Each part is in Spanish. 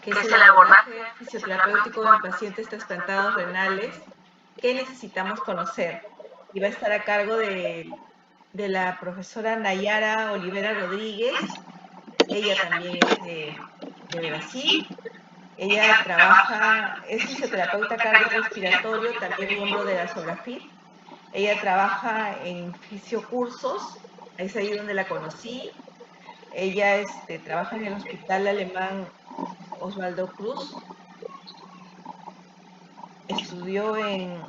que es el abordaje fisioterapéutico en pacientes trasplantados renales, que necesitamos conocer. Y va a estar a cargo de la profesora Nayara Olivera Rodríguez. Ella también es de Brasil. Ella es fisioterapeuta cardiorrespiratorio, también miembro de la SOGAFIT. Ella trabaja en fisiocursos, es ahí donde la conocí. Ella trabaja en el Hospital Alemán Osvaldo Cruz. Estudió en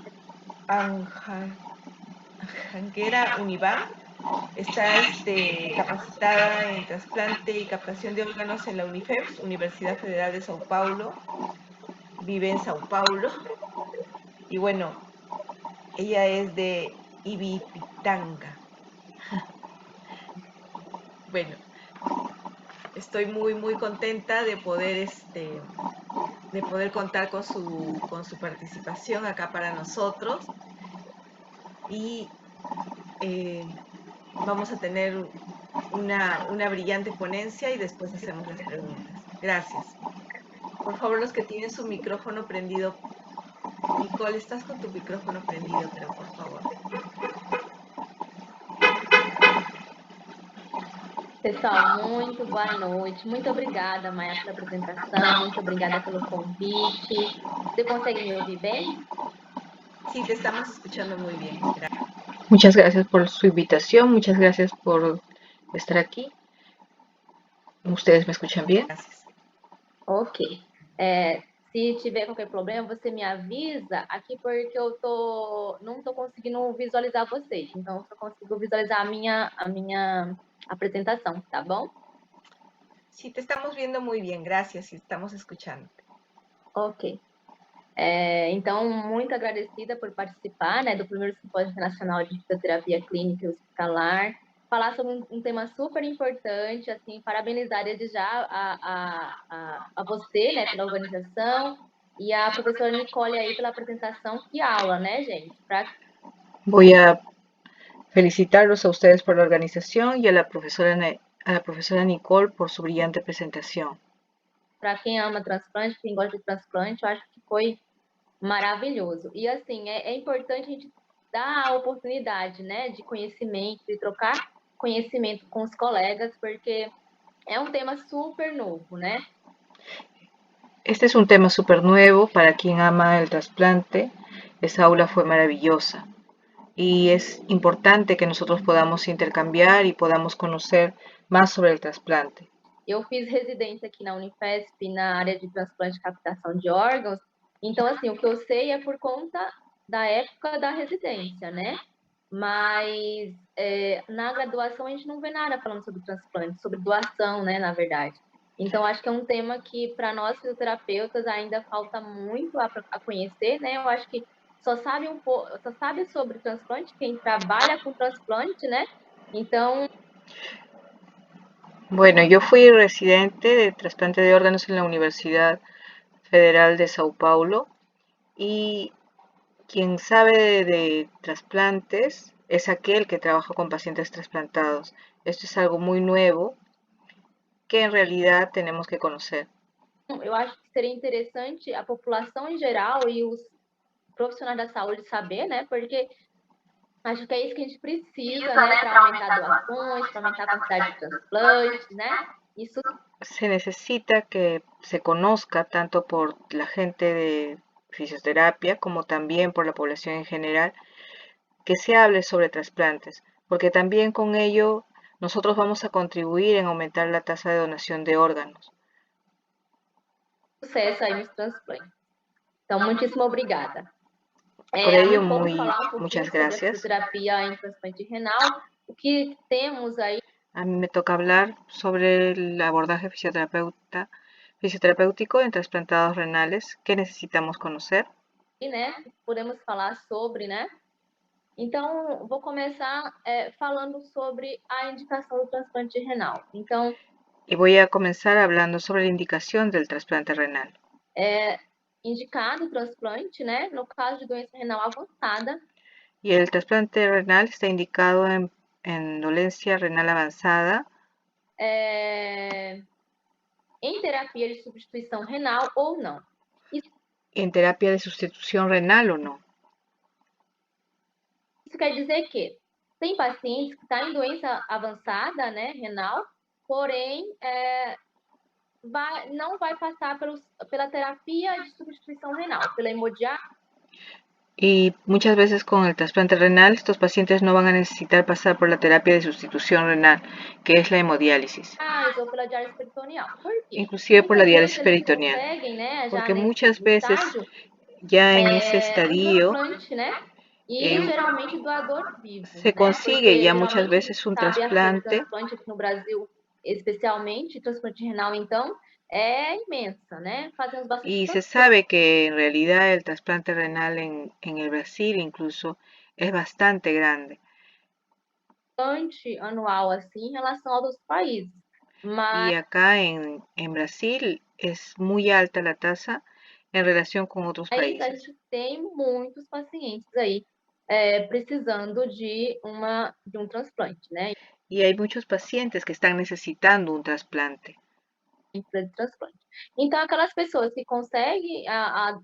Anhanguera Univan. Está capacitada en trasplante y captación de órganos en la UNIFEPS, Universidad Federal de Sao Paulo. Vive en Sao Paulo. Y bueno, ella es de Ibipitanga. Bueno, estoy muy contenta de poder contar con su participación acá para nosotros. Y vamos a tener una brillante ponencia y después hacemos las preguntas. Gracias. Por favor, los que tienen su micrófono prendido. Nicole, estás con tu micrófono prendido, pero por favor. Pessoal, muito boa noite. Muito obrigada, Maia, pela apresentação. Muito obrigada pelo convite. Você consegue me ouvir bem? Sí, te estamos escuchando muy bien. Gracias. Muchas gracias por su invitación. Muchas gracias por estar aquí. ¿Ustedes me escuchan bien? Gracias. Ok. Se tiver qualquer problema, você me avisa aqui, porque eu não estou conseguindo visualizar vocês. Então, eu só consigo visualizar a minha apresentação, tá bom? Sí, te estamos viendo muy bien. Gracias y estamos escuchando. Ok. Então, muito agradecida por participar do primeiro Simpósio Internacional de Fisioterapia Clínica e Hospitalar. Falar sobre um tema super importante, assim, parabenizar desde já a você, pela organização, e a professora Nicole aí pela apresentação. Que aula, né, gente? Voy a felicitarlos a ustedes por la organización y a la profesora Nicole por su brillante presentación. Para quem ama transplante, quem gosta de transplante, eu acho que foi maravilhoso. E assim, é importante a gente dar a oportunidade, de conhecimento, de trocar conhecimento com os colegas, porque é um tema super novo, né? Este es un tema súper nuevo para quien ama el trasplante. Esa aula fue maravillosa y es importante que nosotros podamos intercambiar y podamos conocer más sobre el trasplante. Eu fiz residência aqui na Unifesp na área de transplante e captação de órgãos, então assim, o que eu sei é por conta da época da residência, né? Mas na graduação a gente não vê nada falando sobre transplante, sobre doação, né, na verdade. Então, acho que é um tema que, para nós fisioterapeutas, ainda falta muito a conhecer, né? Eu acho que só sabe sobre transplante quem trabalha com transplante, né? Então... Bueno, yo fui residente de trasplante de órganos en la Universidad Federal de Sao Paulo y quien sabe de trasplantes es aquel que trabaja con pacientes trasplantados. Esto es algo muy nuevo que en realidad tenemos que conocer. Eu acho que seria interessante a população em geral e os profissionais da saúde saber, né? Porque acho que é isso que a gente precisa, né? Para aumentar doações, para aumentar a quantidade de transplantes, né? Isso se necesita que se conozca tanto por la gente de fisioterapia como también por la población en general, que se hable sobre trasplantes, porque también con ello nosotros vamos a contribuir en aumentar la tasa de donación de órganos. Sucesso aí nos transplantes. Então, muitíssimo obrigada. Por ello, muchas gracias. Sobre a fisioterapia em transplante renal. O que temos aí? A mí me toca hablar sobre el abordaje fisioterapéutico en trasplantados renales. ¿Qué necesitamos conocer? Podemos falar sobre, Então, vou começar falando sobre a indicação do transplante renal. Então, y voy a comenzar hablando sobre la indicación del trasplante renal. Indicado o transplante, no caso de doença renal avançada. Y el trasplante renal está indicado en dolencia renal avanzada. em terapia de substituição renal ou não. en terapia de sustitución renal o no. Isso quer dizer que tem pacientes que estão em doença avançada, né, renal, porém não vai passar pela terapia de substituição renal, pela hemodiálise. Y muchas veces con el trasplante renal estos pacientes no van a necesitar pasar por la terapia de sustitución renal, que es la hemodiálisis, Ou pela diálise peritoneal. Por quê? inclusive por la Muitas vezes diálisis eles peritoneal, conseguem, né, já porque nesse muchas veces estágio, ya en ese um estadio transplante, né? E geralmente doador vivo, se né? consigue Porque ya muchas geralmente a veces gente un sabe a fila de trasplante transplante aqui no Brasil, especialmente transplante renal, então, é imensa, né? Fazemos bastante y se transplante sabe que en realidad el trasplante renal en el Brasil incluso es bastante grande. anual, assim, em relação aos outros países. Mas Y acá en Brasil es muy alta la tasa en relación con otros a países. gente tem muitos pacientes aí precisando de um transplante, né? Y hay muchos pacientes que están necesitando un trasplante. De transplante. Então, aquelas pessoas que conseguem a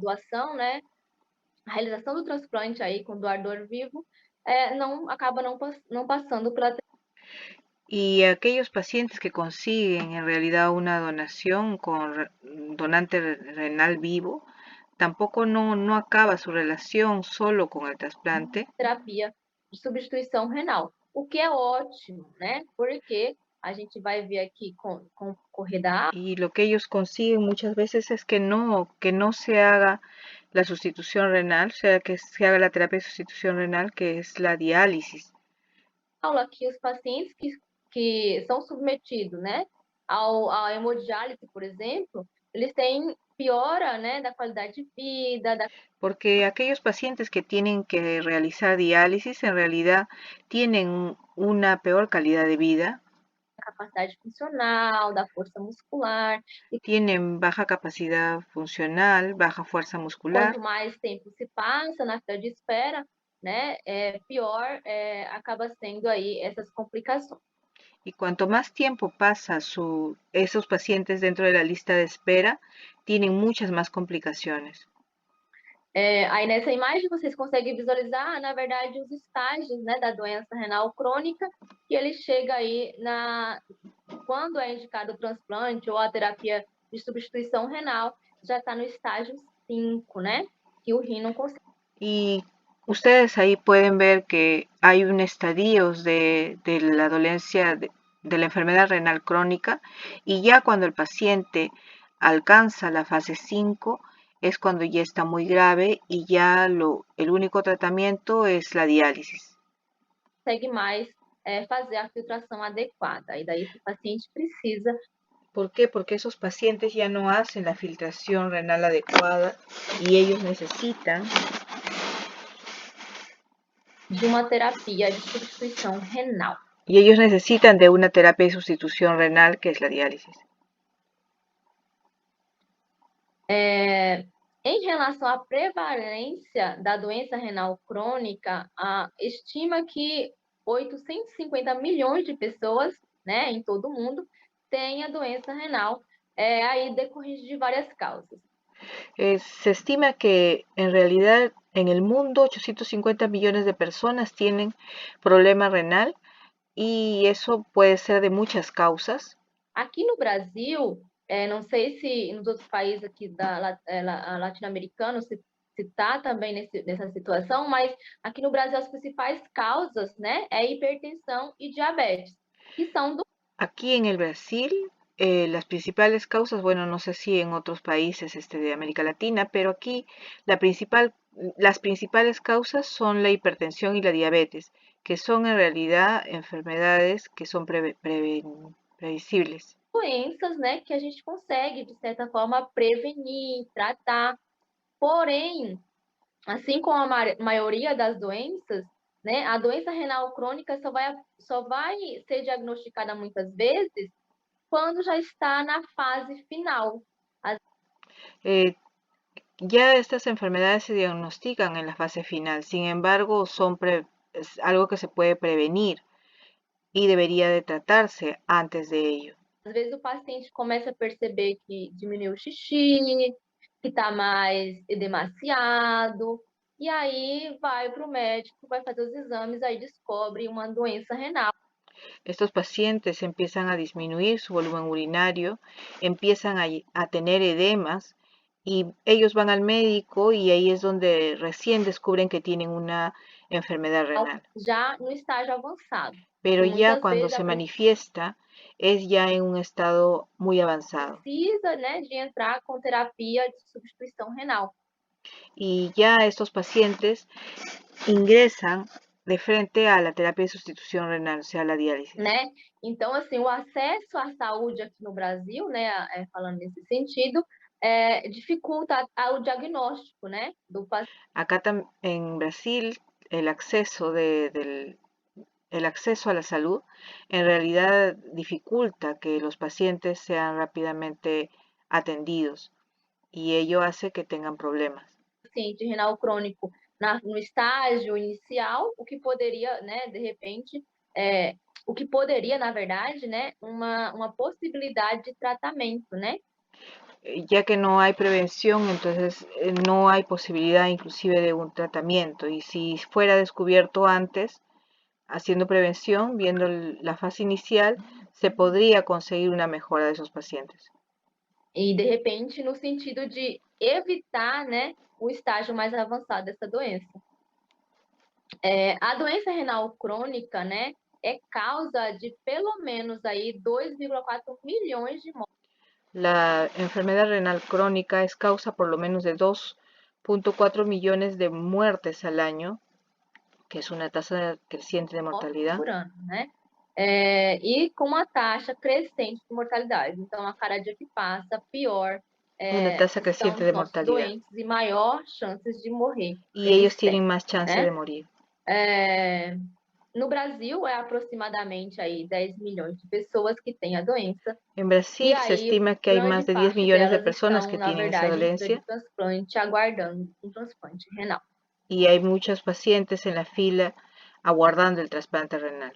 doação, né? A realização do transplante aí com doador vivo, acaba não passando pela Y aquellos pacientes que consiguen en realidad una donación con donante renal vivo, tampoco no acaba su relación solo con el trasplante, terapia de substituição renal, o que é ótimo, né? Porque a gente vai ver aqui com o correr da y lo que ellos consiguen muchas veces es que no se haga la sustitución renal, o sea, que se haga la terapia de sustitución renal, que es la diálisis. aula que os pacientes que são submetidos, né, à hemodiálise, por exemplo, eles têm piora, né, da qualidade de vida, da Porque aquellos pacientes que tienen que realizar diálisis en realidad tienen una peor calidad de vida, capacidade funcional, da força muscular. E tienen baja capacidad funcional, baja fuerza muscular, quanto mais tempo se passa na fila de espera, né, pior acaba sendo aí essas complicações. y cuanto más tiempo pasa esos pacientes dentro de la lista de espera, tienen muchas más complicaciones. Aí nessa imagem vocês conseguem visualizar, na verdade, os estágios, né, da doença renal crônica, que ele chega aí quando é indicado o transplante ou a terapia de substituição renal, já está no estágio 5, né? Que o rim não consegue. Y ustedes ahí pueden ver que hay un estadio de la dolencia, de la enfermedad renal crónica, y ya cuando el paciente alcanza la fase 5 es cuando ya está muy grave y ya el único tratamiento es la diálisis. Consegue mais fazer a filtração adequada. E daí esse paciente precisa. ¿Por qué? Porque esos pacientes ya no hacen la filtración renal adecuada y ellos necesitan de uma terapia de substituição renal. Y ellos necesitan de una terapia de sustitución renal, que es la diálisis. Em relação à prevalência da doença renal crônica, estima que 850 milhões de pessoas, né, em todo o mundo, têm a doença renal, aí decorrente de várias causas. Se estima que en realidad en el mundo 850 millones de personas tienen problema renal y eso puede ser de muchas causas. Aqui no Brasil, não sei se nos outros países aqui latino-americanos se está também nessa situação, mas aqui no Brasil as principais causas, né, é hipertensão e diabetes, que são Aquí en el Brasil, las principales causas, bueno, no sé si en otros países de América Latina, pero aquí las principales causas son la hipertensión y la diabetes, que son en realidad enfermedades que son previsibles. doenças, né, que a gente consegue, de certa forma, prevenir, tratar. Porém, assim como a maioria das doenças, né, a doença renal crônica só vai ser diagnosticada muitas vezes quando já está na fase final. Ya estas enfermedades se diagnostican en la fase final, sin embargo, es algo que se puede prevenir y debería de tratarse antes de ello. Às vezes o paciente começa a perceber que diminuiu o xixi, que está mais edemaciado, e aí vai para o médico, vai fazer os exames, aí descobre uma doença renal. Estos pacientes empiezan a disminuir su volumen urinario, empiezan a tener edemas y ellos van al médico y ahí es donde recién descubren que tienen una enfermedad renal. Já no estágio avançado. Pero E ya muitas cuando vezes se manifiesta es ya en un estado muy avanzado precisa, né, de entrar com terapia de substituição renal. y ya estos pacientes ingresan de frente a la terapia de sustitución renal, o sea, la diálisis. Né? Então, assim, o acesso à saúde aqui no Brasil, né, falando nesse sentido, dificulta o diagnóstico, né, do paciente. Acá en Brasil el acceso el acceso a la salud en realidad dificulta que los pacientes sean rápidamente atendidos y ello hace que tengan problemas. Paciente renal crônico no estágio inicial, o que poderia, né, de repente, o que poderia, na verdade, né, uma possibilidade de tratamento, né? Ya que no hay prevención, entonces no hay posibilidad inclusive de un tratamiento y si fuera descubierto antes, haciendo prevención, viendo la fase inicial, se podría conseguir una mejora de esos pacientes. E, de repente, no sentido de evitar, né, o estágio mais avançado dessa doença. A doença renal crônica, né, é causa de pelo menos aí 2,4 milhões de mortes. La enfermedad renal crónica es causa por lo menos de 2,4 millones de muertes al año, que es una tasa creciente de mortalidad. Por ano, né? E com uma taxa crescente de mortalidade. Então, a cada dia que passa, pior Una tasa creciente de nossos mortalidad. doentes e maior chances de morrer. Y ellos tienen más chance de morir. No Brasil, é aproximadamente aí 10 milhões de pessoas que têm a doença. En Brasil se estima que hay más de 10 millones de personas que na tienen verdade, esa dolencia. De transplante, aguardando um transplante renal. Y hay muchos pacientes en la fila aguardando el trasplante renal.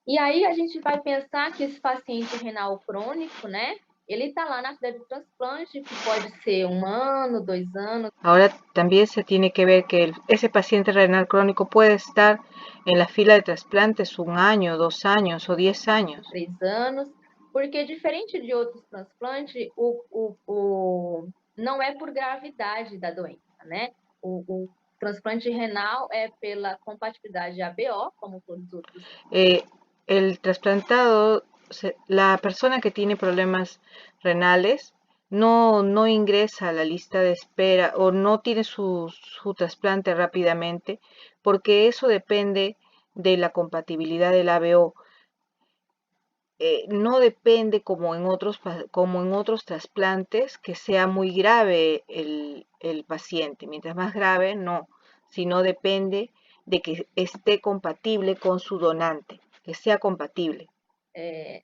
E aí a gente vai pensar que esse paciente renal crônico, né? Ele está lá na fila de transplante, que pode ser 1 ano, 2 anos. Ahora también se tiene que ver que ese paciente renal crónico puede estar en la fila de trasplantes 1 año, 2 años o 10 años. 3 anos, porque diferente de outros transplantes, não é por gravidade da doença, né? O transplante renal é pela compatibilidade ABO, como todos os outros. El trasplantado, la persona que tiene problemas renales no ingresa a la lista de espera o no tiene su trasplante rápidamente porque eso depende de la compatibilidad del ABO. No depende como en otros trasplantes que sea muy grave el paciente. Mientras más grave, no, sino depende de que esté compatible con su donante, que sea compatible.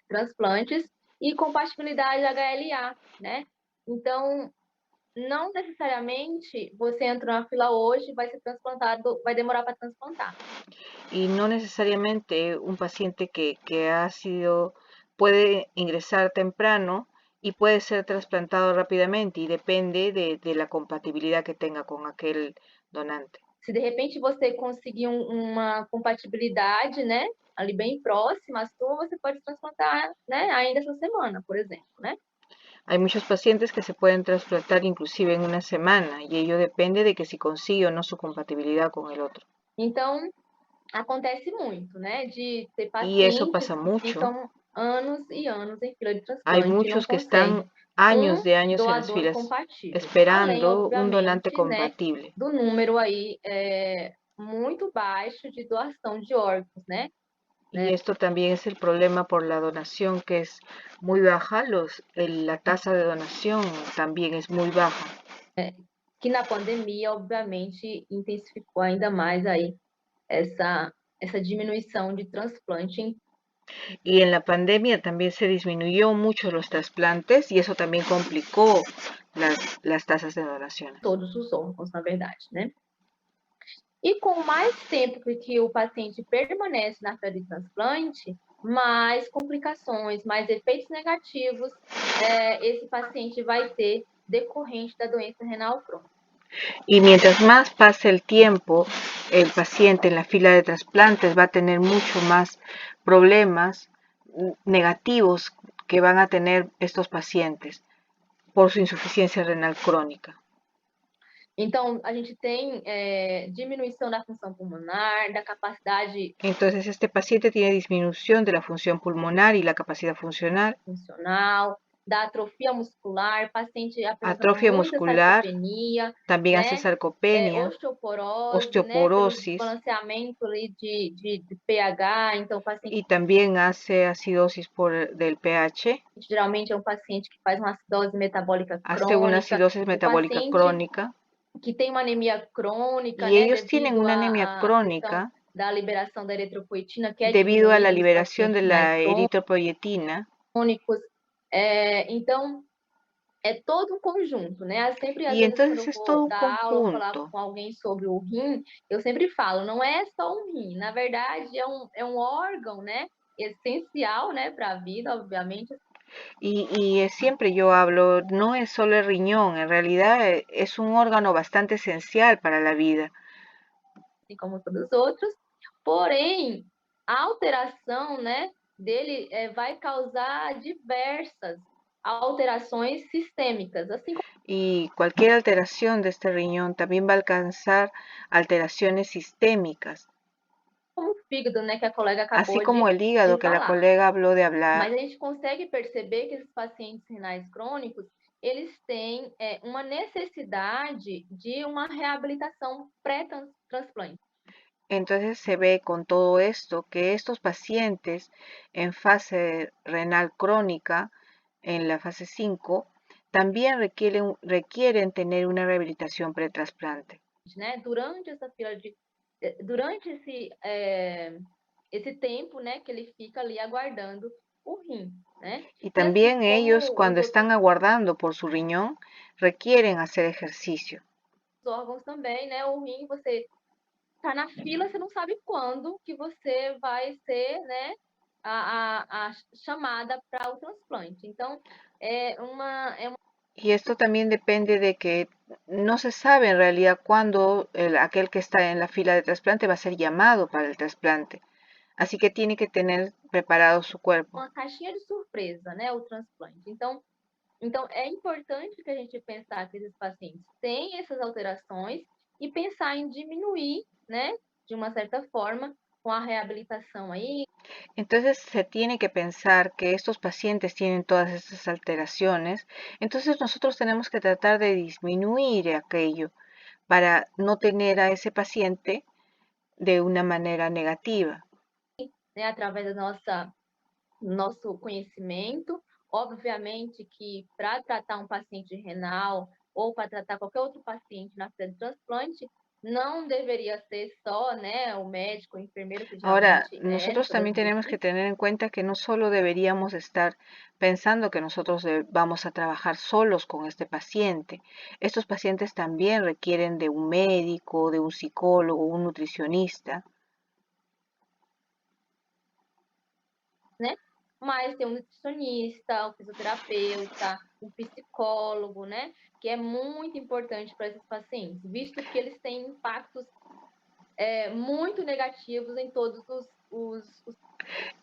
Transplantes e compatibilidade HLA, né? Então, não necessariamente você entrou na fila hoje, vai ser transplantado, vai demorar para transplantar. Y no necesariamente un paciente que puede ingresar temprano y puede ser trasplantado rápidamente y depende de la compatibilidad que tenga con aquel donante. Se de repente você conseguir uma compatibilidade, né, ali bem próxima à sua, você pode transplantar, né, ainda essa semana, por exemplo, né? Hay muchos pacientes que se pueden trasplantar inclusive en 1 semana y ello depende de que si consigue o no su compatibilidad con el otro. Então, acontece muito, né, de ter Y eso pacientes pasa que mucho. ficam anos e anos em fila de Hay transplante e não muchos que conseguem están años de años en las doador filas compatível. Além, esperando un donante obviamente, compatible. né, do número aí muito baixo de doação de órgãos, né? Y esto también es el problema por la donación que es muy baja, la tasa de donación también es muy baja. Que na pandemia, obviamente, intensificou ainda mais aí essa diminuição de transplante. Y en la pandemia también se disminuyó mucho los trasplantes y eso también complicó las tasas de donación. Todos os órgãos, na verdade, né? E com mais tempo que o paciente permanece na fila de transplante, mais complicações, mais efeitos negativos esse paciente vai ter decorrente da doença renal crônica. Y mientras más pase el tiempo, el paciente en la fila de trasplantes va a tener mucho más problemas negativos que van a tener estos pacientes por su insuficiencia renal crónica. Então, a gente tem diminuição da função pulmonar, da capacidade Entonces, este paciente tiene disminución de la función pulmonar y la capacidad funcional, funcional, da atrofia muscular, paciente apresentando atrofia muita muscular, sarcopenia, también hace né? sarcopenia, Osteoporose, né? Pelo osteoporosis desbalanceamento ali de pH, então o paciente y también hace acidosis del pH, geralmente é um paciente que faz uma acidose metabólica hace una crônica, acidosis o metabólica paciente crónica que tem uma anemia crônica, y né, ellos tienen devido una anemia à questão crónica da liberação da eritropoetina, que é debido a la diminuída nos liberación de pacientes mais la eritropoyetina. crônicos. Então, é todo um conjunto, né? Sempre, às Y vezes, quando entonces eu es vou todo un dar aula ou falar conjunto. com alguém sobre o rim, eu sempre falo, não é só um rim, na verdade é um órgão, né? Essencial, né, para a vida, obviamente, Siempre yo hablo, no es solo el riñón, en realidad es un órgano bastante esencial para la vida. assim como todos os outros, porém, a alteração, né, dele vai causar diversas alterações sistêmicas, assim Y cualquier alteración de este riñón también va a alcanzar alteraciones sistémicas, como o fígado, né, que a colega así acabou como el hígado de que la falar. colega habló de Mas hablar. a gente consegue perceber que esses pacientes renais crônicos, eles têm uma necessidade de uma reabilitação pré-transplante. Entonces se ve con todo esto que estos pacientes en fase renal crónica, en la fase 5, también requieren tener una rehabilitación pretrasplante. Né? Durante essa fila durante esse tempo, né, que ele fica ali aguardando o rim, né? Y E assim también como ellos, os cuando outros están aguardando por su riñón, requieren hacer ejercicio. órgãos também, né? O rim, você tá na fila, você não sabe quando que você vai ser, né, a chamada para o transplante. Então, é uma Y esto también depende de que no se sabe en realidad cuándo aquel que está en la fila de trasplante va a ser llamado para el trasplante. Así que tiene que tener preparado su cuerpo. uma caixinha de surpresa, né, o transplante. Então, é importante que a gente pensar que esses pacientes têm essas alterações e pensar em diminuir, né, de uma certa forma, com a reabilitação aí. Entonces se tiene que pensar que estos pacientes tienen todas estas alteraciones. Entonces nosotros tenemos que tratar de disminuir aquello para no tener a ese paciente de una manera negativa. Né, através da nosso conhecimento. Obviamente que para tratar um paciente renal ou para tratar qualquer outro paciente na fila de transplante, não deveria ser só, né, o médico, o enfermeiro, que Ahora, geralmente nosotros todas también as tenemos que vezes. tener en cuenta que no solo deberíamos estar pensando que nosotros vamos a trabajar solos con este paciente. Estos pacientes también requieren de un médico, de un psicólogo, un nutricionista. Né? Mas tem um nutricionista, um fisioterapeuta, um psicólogo, né? Que é muito importante para esses pacientes, visto que eles têm impactos muito negativos em todos os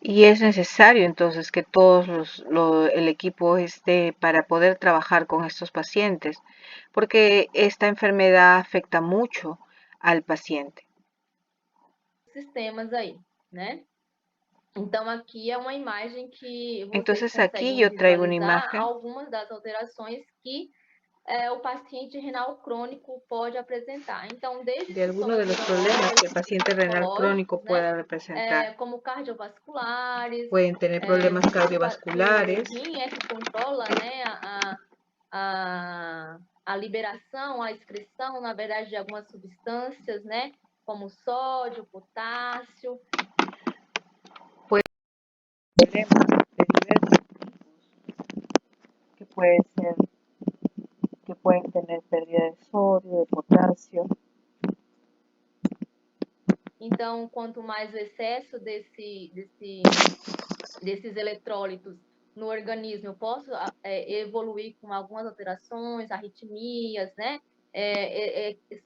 Y es necesario entonces que el equipo esté para poder trabajar con estos pacientes, porque esta enfermedad afecta mucho al paciente. sistemas aí, né? Então, aqui é uma imagem que vocês Entonces aquí conseguem yo traigo una visualizar imagen algumas das alterações que o paciente renal crônico pode apresentar. Então, desde de algunos sintomas de los problemas que el virológicos, paciente renal crónico psicológicos, né? pueda representar. Como cardiovasculares, Pueden tener problemas que o cardiovasculares, rim é que controla, né, a liberação, a excreção, na verdade, de algumas substâncias, né, como sódio, potássio. problemas de diversos que puede ser, que pueden tener pérdida de sodio, de potasio. Então, quanto mais o excesso desses eletrólitos no organismo, eu posso evoluir com algumas alterações, arritmias, né?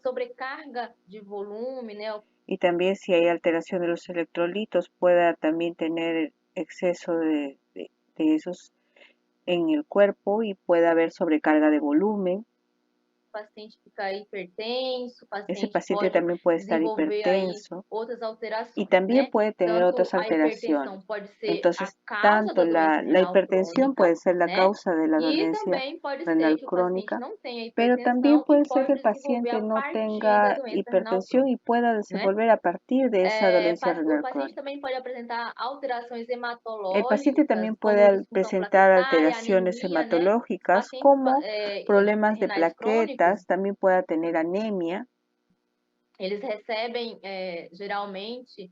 Sobrecarga de volume, né? Y también si hay alteración de los electrolitos, pueda también tener exceso de esos en el cuerpo y puede haber sobrecarga de volumen. O paciente fica hipertenso, o Ese paciente paciente pode también puede estar desenvolver aí hipertenso outras alterações, y también né? puede tener Tanto otras a hipertensão alteraciones. pode ser a Entonces, causa tanto da doença la renal hipertensión crônica, puede ser la né? causa de la E dolencia também pode ser renal que o paciente crónica, não tenha pero también hipertensão e puede ser que pode el desenvolver paciente a no partir da tenga doença renal hipertensión y crônica, pueda né? desenvolver a partir de esa dolencia O renal paciente crónica. também pode apresentar alterações El paciente hematológicas, también como puede disfunção presentar plaquetária, alteraciones anemia, né? Os hematológicas pacientes como problemas de renais crônicos, plaquetas, también pueda tener anemia. eles recebem geralmente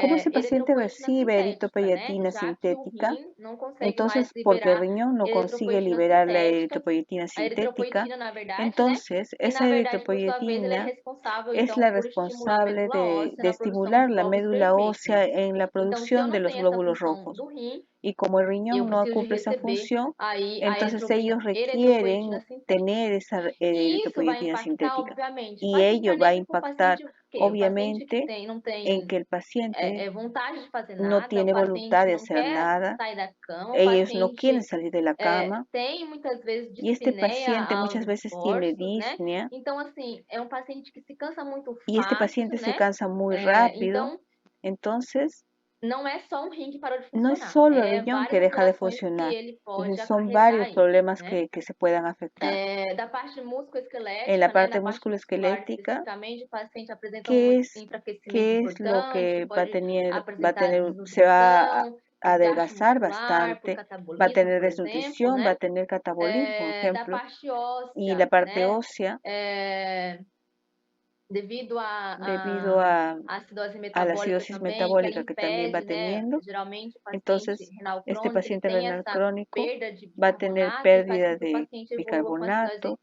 Como ese paciente eritropoetina recibe sintética, né? eritropoyetina Já que o sintética, rim não consegue mais entonces porque el liberar riñón no consigue eritropoetina liberar la sintética, eritropoyetina a sintética, eritropoetina, na verdade, né? entonces Que esa na verdade, por sua vez, ele é eritropoyetina responsável, es então, la por estimular a responsable medula óssea de na produção estimular de la glóbulos médula perfeitos. ósea en la Então, se eu producción de não los tenho essa glóbulos função rojos. do rim, Y como el eu riñón no preciso de cumple esa receber función, aí a entonces ellos eritropoetina requieren sintética. tener esa E isso vai eritropoyetina impactar, sintética. obviamente, Y ello va a paternalmente com o impactar, paciente o quê? O paciente que obviamente, não en tem que el paciente vontade de fazer no nada, o tiene voluntad paciente de não hacer quer nada, sair da cama, o ellos no quieren paciente salir de la cama, tem muitas vezes y este dispneia paciente aos muchas veces tiene esforços, né? disnea, Então, assim, é um paciente que se cansa muito y este fácil, paciente se né? cansa muy rápido, Então, entonces não é só um rim que parou de no es funcionar, solo el é riñón que várias deja de alterações que funcionar, ele pode entonces son acarretar varios aí, problemas né? que se puedan afectar. Da parte En la musculoesquelética, né, parte da parte muscular musculoesquelética, especificamente, o paciente apresenta um ¿qué es, enfraquecimento qué es lo importante, que pode va a apresentar tener, se va a desnutrição, desgaste adelgazar muscular por bastante, va a catabolismo, tener por exemplo, desnutrición, va a né? tener catabolismo, Da ejemplo, parte y la óssea, parte né? ósea, Devido debido à acidose a la metabólica acidosis também, que ela metabólica que también va impede, né? teniendo, Geralmente o paciente entonces renal este crônico, ele paciente tem renal essa crónico perda de va a tener bicarbonato e faz com pérdida que o de paciente evolua com acidose bicarbonato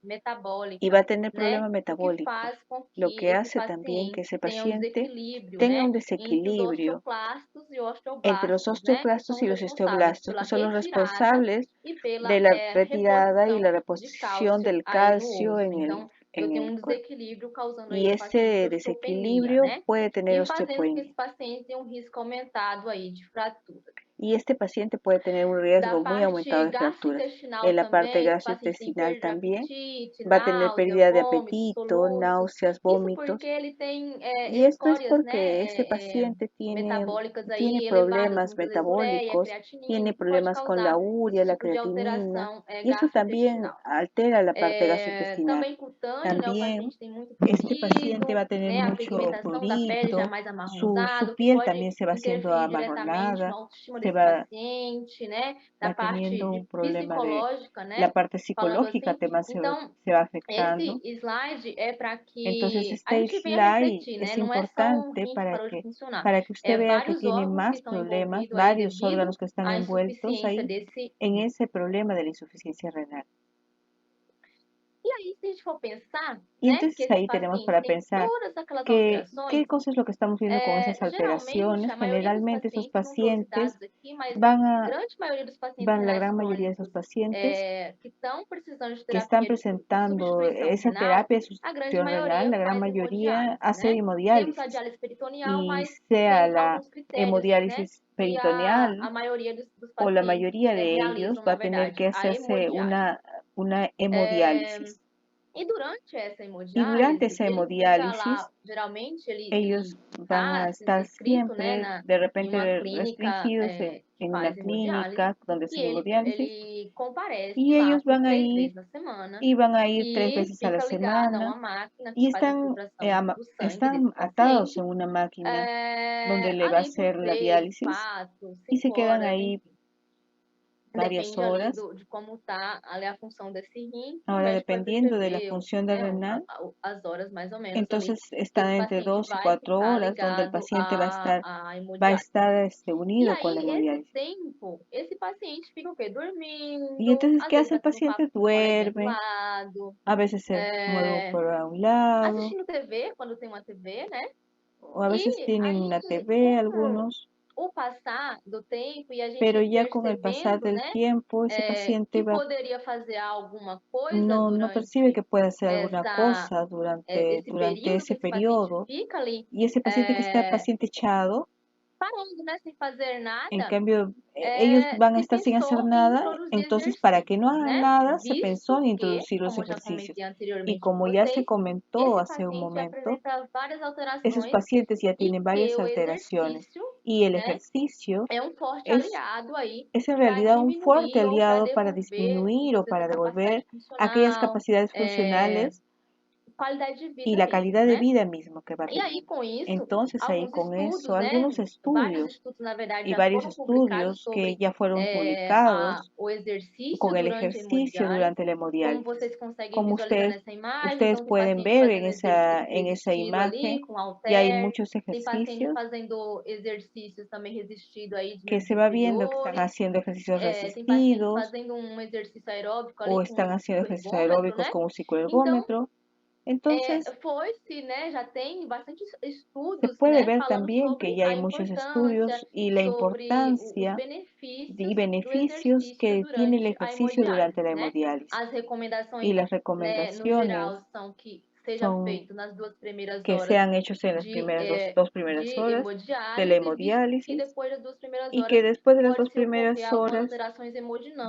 y va metabólica, a tener né? problema O que metabólico, faz com lo que que esse hace también que paciente ese tenha um paciente desequilíbrio, tenga un né? Entre os desequilibrio osteoclastos e entre los osteoblastos, né? Que osteoclastos são y os los responsáveis osteoblastos, pela que son los retirada responsables e pela de la retirada y reposição la de reposición cálcio del aí no calcio osso. Então, eu en tenho um el cuerpo. desequilíbrio causando aí Y o paciente ese osteopenia, desequilibrio né? puede tener E fazendo com que esse osteopenia. paciente tenha um risco aumentado aí de fratura. Y este paciente puede tener un Da riesgo muy aumentado parte de fracturas. gastrointestinal En la parte também, esse paciente tem gastrointestinal perda de también apetite, va a tener náusea, pérdida de vômitos, apetito, soluços. náuseas, Isso porque vómitos. ele tem Y esto es escórias, porque né, este paciente metabólicas tiene aí elevadas, problemas muitas vezes ureia, metabólicos, creatinina, tiene que pode problemas con la causar urea, esse la tipo de creatinina, alteração y eso también gastrointestinal. altera la parte gastrointestinal. Também cutâneo, né? O También paciente tem muito este paciente va prurido, a tener né? A mucho pigmentação da pele já é prurito, mais su amarronzado, que piel pode también se va haciendo interferir diretamente amarronada, na autoestima se desse va, paciente, né? Da va parte teniendo de un problema de psicológica, la né? parte Falando psicológica, assim. también Então, se va afectando. esse slide é para Entonces que a este gente venha slide refletir, né? es Não é só um importante rim que parou de funcionar, para que usted é vea que vários tiene órgãos que más estão problemas, envolvidos aí varios órganos devido que están à envueltos insuficiência ahí desse en rim. ese problema de la insuficiencia renal. E aí, se a gente for pensar, Y né, que entonces esse ahí tenemos paciente para tem pensar todas aquelas qué alterações, cosa es lo que estamos viendo con esas geralmente, alteraciones. a maioria dos Generalmente esos pacientes, não trouxe pacientes dados aqui, mas van a, grande maioria dos pacientes van, la renais gran mayoría de esos crônicos pacientes que estão precisando de que están terapia de presentando substituição esa renal, terapia de a grande sustitución renal, maioria la gran faz mayoría hemodiálise, hace né? Temos a hemodiálisis. diálise peritoneal, Y mas sea tem la alguns critérios, né? hemodiálisis Que peritoneal a maioria dos o la pacientes mayoría de ellos realizam, va na a tener que verdade, a hacerse hemodiálise. una É, hemodiálisis. E durante essa Y durante hemodiálise, esa ele fica hemodiálisis, lá, geralmente ellos ele van está a estar inscrito, né, siempre de em repente uma clínica restringidos que en una faz hemodiálise clínica donde e hacen hemodiálisis ele comparece y lá ellos por van a 3 ir vezes na semana y van a ir 3 veces a la fica ligado a uma semana máquina que y faz a filtração do sangue desse están atados paciente, en una máquina donde le va a ali por hacer la 3, diálisis 4, y se 5 quedan horas, ahí enfim. varias Depende ali horas. de como está ali a função desse rim, que o Ahora, médico vai dependiendo de la prescrever, función del né, renal, as horas mais ou menos ali entonces que están esse entre paciente 2 y vai 4 ficar horas donde el ligado paciente à va a hemodiálise. estar E unido con la aí, esse hemodiálisis. tempo, esse paciente fica o quê? Y Dormindo, entonces, às ¿qué vezes hace el batendo papo paciente? com um coleguinha do Duerme, lado, a veces se mueve por un lado, assistindo TV, quando tem uma TV, né? o a veces E tienen una aí, TV com algunos, o passar do tempo e a pero gente ya con el pasar percebendo, del né, tiempo ese paciente que poderia fazer alguma coisa no percibe durante que puede hacer alguna essa cosa esse durante período que ese esse paciente periodo, fica ali, y ese paciente que está paciente echado, parando, né, sem fazer en nada, cambio, ellos van a se estar sin hacer pensou em nada, introduzir entonces para que no exercícios, hagan né, nada, se pensó visto en que, introducir los como já ejercicios. comentei Y anteriormente com como ya se vocês, comentó esse hace un paciente momento, apresenta várias esos alterações pacientes ya e tienen que varias o alteraciones exercício, y el né, ejercicio é um forte es, aliado aí es en para realidad un fuerte diminuir ou para aliado para devolver disminuir o muitas vezes para a capacidade devolver aquellas funcional, capacidades funcionales qualidade de y vida la mesmo, calidad de né? vida mismo que va E aí, teniendo. com isso, Entonces ahí alguns con eso, estudos, né? algunos Vários estudios estudos, na verdade, y já varios foram publicados estudios que sobre ya fueron publicados o exercício con el durante a ejercicio hemodiálise. durante la Como hemodiálisis. vocês conseguem Como visualizar nessa imagem, ustedes então tem pueden paciente ver fazendo en esa resistido ali, imagen, com ya hay halter, muchos tem paciente ejercicios fazendo exercícios também resistido aí de que membros se va viendo que están inferiores, haciendo ejercicios tem paciente resistidos fazendo um exercício aeróbico o ali com están um haciendo ejercicios cicloergômetro, aeróbicos né? con un Então, cicloergómetro. Entonces, foi-se, né, já tem bastante se estudos, puede né, ver falando también que sobre ya hay a muchos importância, estudios y la sobre os importancia y benefícios do beneficios exercício que tiene el durante a ejercicio durante hemodiálise, la né? hemodiálisis. As Y recomendações, las né, no geral, recomendaciones são que seja son feito nas 2 primeiras que horas sean hechos en las primeras dos primeras de horas de la hemodiálise, visto que hemodiálisis depois das 2 primeiras y que horas después de las dos pode-se ocorrer primeras algumas horas alterações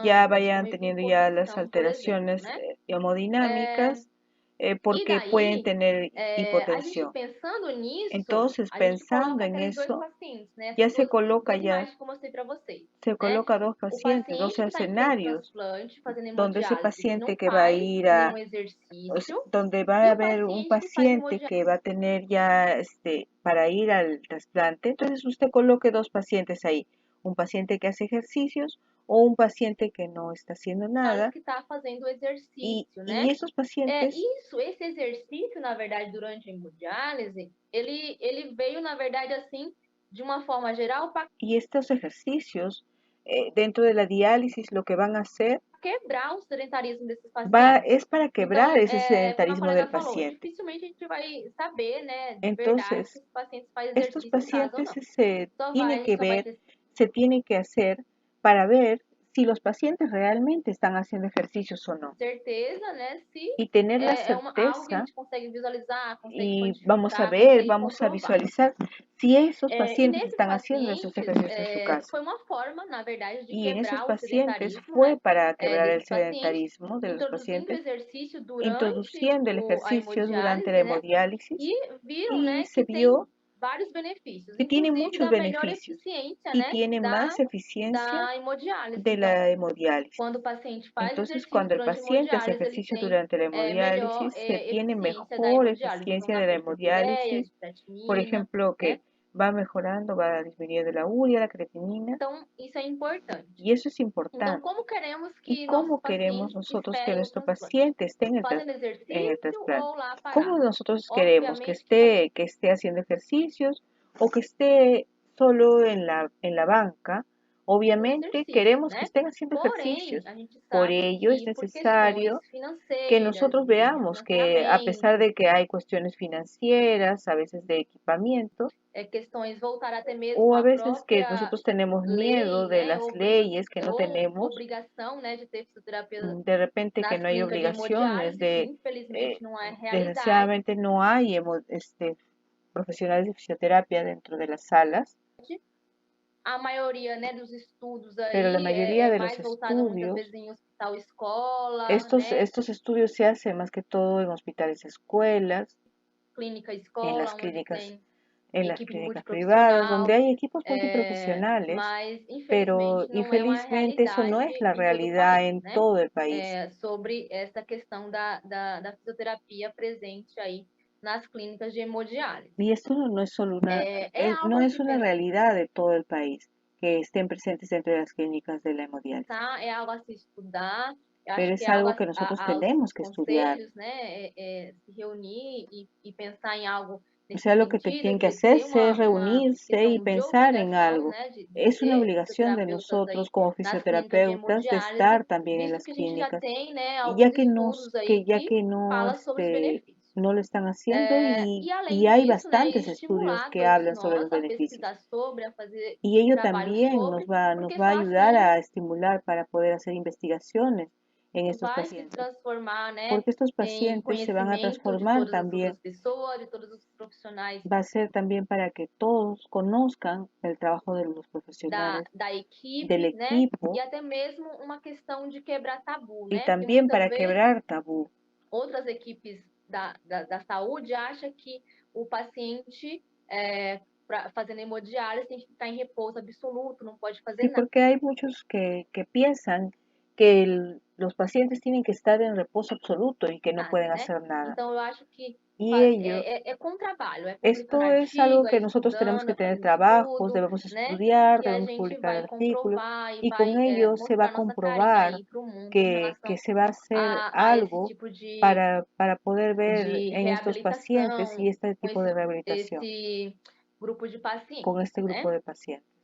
ya hemodinâmicas, como vayan teniendo ya las hipotensión, por exemplo, alteraciones né? hemodinámicas E porque pueden daí, tener a gente hipotensión. pensando nisso, Entonces, a gente pensando coloca en aqueles dois eso, pacientes, né? ya Essas duas imagens que eu mostrei para vocês, se né? coloca dos O pacientes, dos paciente que está em escenarios, pré-transplante, fazendo donde ese hemodiálise, que paciente não que va a faz ir nenhum pues, exercício, donde va e a o haber un paciente que faz paciente hemodiálise. que va a tener ya para ir al trasplante, entonces usted coloque dos pacientes ahí, un paciente que hace ejercicios o un paciente que no está haciendo nada, Que está fazendo o exercício, y né? esos pacientes, Esse exercício, na verdade, durante a hemodiálise, ele veio, na verdade, assim, de uma forma geral, para y estos ejercicios dentro de la diálisis lo que van a hacer quebrar o sedentarismo desses pacientes. es para quebrar Então, ese como a sedentarismo del colega falou, paciente. dificilmente a gente vai saber, né, de verdade se Entonces, os pacientes fazem estos exercício em casa ou pacientes não. A gente só vai ter se tiene que hacer para ver si los pacientes realmente están haciendo ejercicios o no. certeza, né, se Y tener la algo que a certeza gente consegue visualizar, consegue y vamos a quantificar, ver, consegue vamos a comprovar. visualizar si esos E pacientes nesses están haciendo esos pacientes, ejercicios en su casa. foi uma forma, na verdade, de Y en esos quebrar o pacientes sedentarismo, fue né, para quebrar el desses pacientes, sedentarismo de los introduzindo o pacientes, exercício durante introduciendo el a ejercicio durante la hemodiálise, né, hemodiálisis e viram, y né, se que tem vio vários benefícios, que tiene inclusive muchos da melhor beneficios eficiência, y né, tiene más eficiencia da hemodiálise. de Então, la hemodiálisis. quando o paciente faz Entonces, exercício cuando el durante a paciente hace hemodiálise, ele ejercicio tem durante la melhor hemodiálisis, se tiene eficiência da mejor hemodiálise. Então, eficiencia na de la perda de ureia, de hemodiálisis, por creatinina, ejemplo, né? que va mejorando, va disminuyendo la urea, la creatinina, Então, isso é importante. y eso es Então, importante. como queremos ¿Y que nossos cómo queremos pacientes nosotros que esperem o nuestro transplante? paciente esté Fazendo en el exercício trasplante? ou lá ¿Cómo parado? nosotros queremos Obviamente que fazendo. que esté haciendo ejercicios o que esté solo en la banca? O Obviamente exercício, queremos que né? estén haciendo Porém, ejercicios. a gente Por sabe ello es que por questões necesario que financeiras, nosotros de veamos que a pesar financiamento, de que hay cuestiones financieras, a veces de equipamiento, questões voltadas até mesmo o a à veces que própria nosotros tenemos miedo lei, de né? las leyes que no Ou tenemos, obrigação, né, de ter fisioterapia de repente que nas no hay clínicas de obligaciones hemodiálise, que de, infelizmente não é realidade. desgraciadamente no hay profesionales de fisioterapia dentro de las salas, A maioria, né, dos estudos pero la aí mayoría é de los mais voltada muitas estudios, vezes em hospital escola, né? estos estudios se hacen más que todo en hospitales, escuelas, Clínica en escola, las onde clínicas, tem en las equipe clínicas privadas, donde multiprofissional, hay equipos multiprofesionales, mas pero infelizmente não é uma infelizmente eso no es realidade la em todo o realidad país, en né? todo el país. Sobre essa questão da fisioterapia presente aí nas clínicas de hemodiálise. Y esto no es solo Algo no a es se una pensar, realidad de todo el país que estén presentes dentro de las clínicas de la hemodiálisis, é algo a se estudar. Eu pero acho que es é algo algo que nosotros aos tenemos que estudiar. conselhos, né, se reunir e pensar em algo O nesse sea, lo que sentido, tienen que ter hacerse es uma reunirse y questão de pensar en obrigação, algo. né, de Es una ter obligación de fisioterapeutas nosotros aí como nas clínicas de fisioterapeutas de hemodiálise, estar también en visto las que a gente já clínicas, tem, né, y alguns estudos aí ya que que no fala sobre os benefícios. no lo están haciendo E y além hay disso, né, bastantes estudios estimular que todos hablan sobre nós los a beneficios. pesquisar sobre, a fazer Y ello trabalho también nos sobre, porque va a só ayudar assim a estimular para poder hacer investigaciones en estos vai se pacientes, transformar, né, porque estos em pacientes se van a conhecimento de transformar todas as outras también, pessoas, de todos os profissionais va a ser también para que todos conozcan el trabajo de los profesionales, da del equipe, né, e equipo até mesmo uma questão de quebrar tabu, y né, porque también muitas para vezes quebrar tabú. outras equipes da saúde acham que o paciente, fazendo hemodiálise, tem que ficar em repouso absoluto, não pode fazer Sí, nada. porque hay muchos que piensan que los pacientes tienen que estar en reposo absoluto y que no pueden Né? hacer nada. Então, eu acho que Y ello, com trabalho, é publicando esto es algo artigo, é que nosotros tenemos estudando, que é tener fazendo trabajos, estudo, debemos né? estudiar, Que a debemos gente publicar vai artículos comprovar e y con vai ello se va a mostrar nossa carinha comprobar aí para o mundo em que relação se va a hacer a esse algo tipo para poder ver de en estos pacientes y reabilitação este com tipo de rehabilitación esse grupo de con pacientes, este grupo né? de pacientes.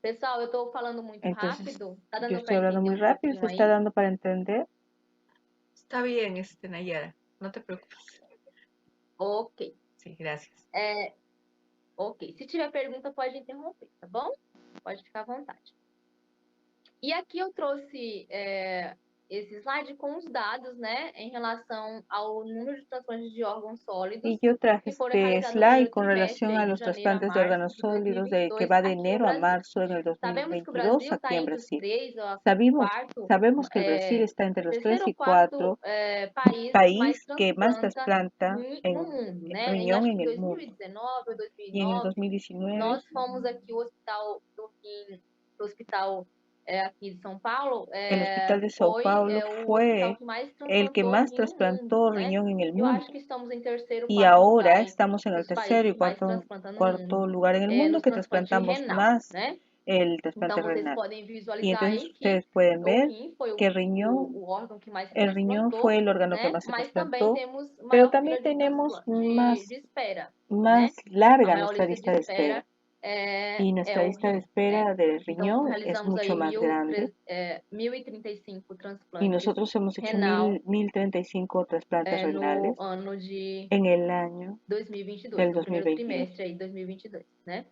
Pessoal, eu estou falando muito Entonces, rápido, tá yo dando para estoy hablando entender muy um rápido, pouquinho ¿se está aí? dando para entender? Está bien, Nayara, no te preocupes. Ok. Sí, gracias. Ok. Se tiver pergunta, pode interromper, tá bom? Pode ficar à vontade. E aqui eu trouxe esse slide com os dados, né, em relação ao número de transplantes de órgãos sólidos Y yo traje que foram este realizados no slide primeiro con relación trimestre, a aí, de los janeiro a trasplantes de março órganos de sólidos que 2022, va de aqui no enero a Brasil. marzo en el Sabemos que o 2022 Brasil aquí está en entre os Brasil. 3 ou quarto, Sabemos que el Brasil está entre los 3 terceiro ou y quarto 4 país país que más transplanta trasplanta no mundo, né? Em riñón acho en que el mundo. 2019 ou Y en el 2009, 2019 nós fomos aqui o Hospital do Rim, o hospital aqui de São Paulo, el Hospital de Sao foi Paulo o hospital fue que mais el que transplantou más rim no mundo, trasplantó né? riñón en el Eu acho mundo. que estamos em terceiro, Y quarto ahora lugar entre estamos en el os países tercero y que mais transplantam no cuarto mundo, lugar en el mundo nos que transplantes trasplantamos renal, más né? el trasplante Então, vocês renal. podem Y visualizar entonces aí que ustedes pueden o ver rim foi que o órgão que mais se el riñón fue transplantou, el órgano que né? más se Mas também trasplantó, temos pero maior también fila de tenemos de espera, más né? A larga maior nuestra lista de lista de espera espera. Y é nuestra o lista de rim, né? espera del Então, riñón es realizamos mucho aí más grande 1.035 y transplantes nosotros hemos hecho renal 1035 trasplantes no renales ano de en el año 2022, del no primeiro 2022. trimestre aí de 2022, né?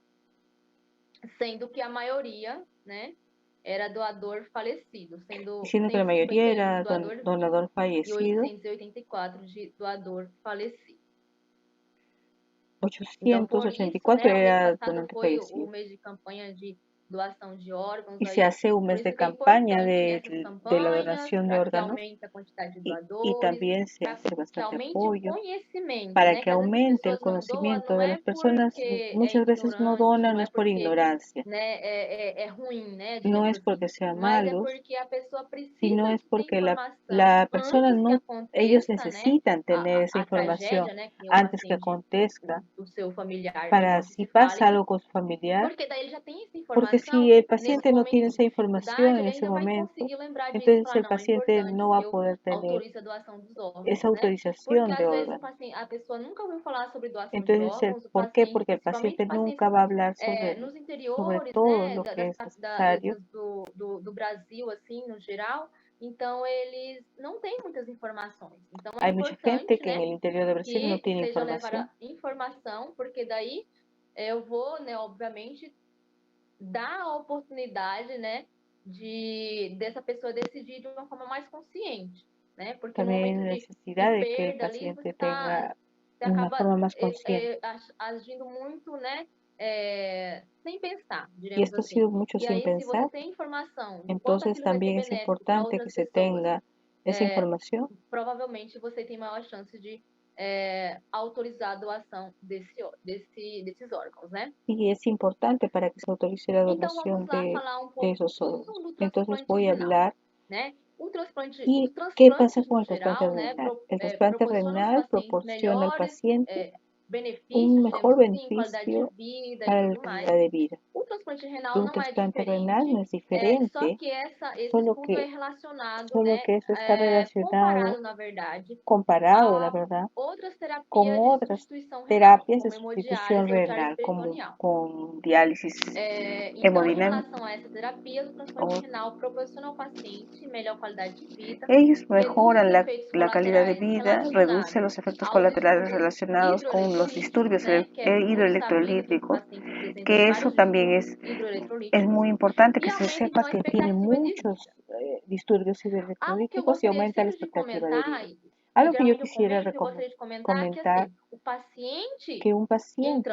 Sendo que a maioria, né, era doador falecido, sendo Diciendo que la mayoría 151 de era doador vivo donador e fallecido, 884 de doador falecido. Então, por isso, 884 né, o mês era passado donante foi o fallecido. mês de campanha de doação de órgãos Y se aí. hace un Por mes isso de que é campaña importante nessas de la campanhas, donación de para que órganos aumente a quantidade de y doadores, también se para hace que bastante aumente o apoyo conhecimento, para né? que Que às vezes as aumente el pessoas não doam, conocimiento não de é las personas. porque é Muchas veces no ignorante, donan, não no é es por porque ignorancia, né, é ruim, né, no digamos es assim, porque sean mas é malos, porque a pessoa sino precisa es de ter porque informação la persona antes que no, ellos aconteça, né, necesitan tener esa a información tragédia, né, que o antes que paciente, acontezca do seu familiar em para óbito si se pasa fale, algo con su familiar, porque daí ele já tem essa porque informação si el e nesse paciente no tiene momento de esa información dificuldade en ele ese ainda vai momento, conseguir lembrar disso e entonces falar, el não, é paciente importante no va que a eu poder tener autorize a doação dos esa órgãos, né? Porque autorización de às vezes órganos. a pessoa nunca ouviu falar sobre doação de Entonces, órgãos, o ¿por qué? paciente, Porque el principalmente paciente pacientes nunca va a hablar nos sobre interiores, todo né, lo que es necesario. do Brasil, assim, no geral, então eles não têm muitas informações. Então é Hay mucha gente importante, que en né, el interior de Brasil no que tiene seja levada información. informação, porque daí eu vou, né, obviamente, dar a oportunidade, né, dessa pessoa decidir de uma forma mais consciente, né? Porque no También hay momento de necesidad de que el perda ali, paciente tenga você una acaba forma más consciente. agindo muito, né, sem pensar, Y diremos esto ha assim. sido mucho E sin aí, se você pensar. tem informação de quanto Entonces aquilo vai ser también es benéfico para importante que outras se pessoas, tenga esa información. provavelmente você tem maior chance de autorizar a doação desses órgãos, né? Y es importante para que se autorice la Então vamos donación lá falar um de esos pouquinho órganos. do Entonces transplante voy a renal, hablar. né? Os ¿Y qué pasa transplantes con no el trasplante geral, né, renal? El trasplante proporcionam aos renal pacientes proporciona al melhores paciente benefícios, mejor digamos assim, qualidade de beneficio vida e para la tudo mais. calidad de vida. O transplante renal Un não é trasplante renal no diferente, es só diferente, que esse solo estudo é que, relacionado, solo né, que eso está relacionado, comparado, na verdade, comparado, la a verdad, outras con terapias de otras substituição renal, terapias de como sustitución hemodiálise ou diálise renal, como peritoneal. con diálisis Então, em hemodinâmica. relação a essa terapia, o transplante renal proporciona ao paciente melhor qualidade de vida, Ellos reduz os mejoran efeitos la calidad de colaterais vida, reducen relacionados los efectos aos colaterales distúrbios relacionados con los hidroeletrolíticos, disturbios né, que é muito sabido que os hidroelectrolíticos, pacientes apresentam que eso vários también distúrbios es hidroeletrolíticos, muy importante e que se aumenta, sepa então, a que tiene expectativa de muchos vida. disturbios Algo que eu hidroelectrolíticos y gostaria aumenta la sempre de expectativa de comentar, vida. que Algo que yo geralmente eu quisiera comento, eu gostaria de comentar que, comentar, assim, o paciente que un em paciente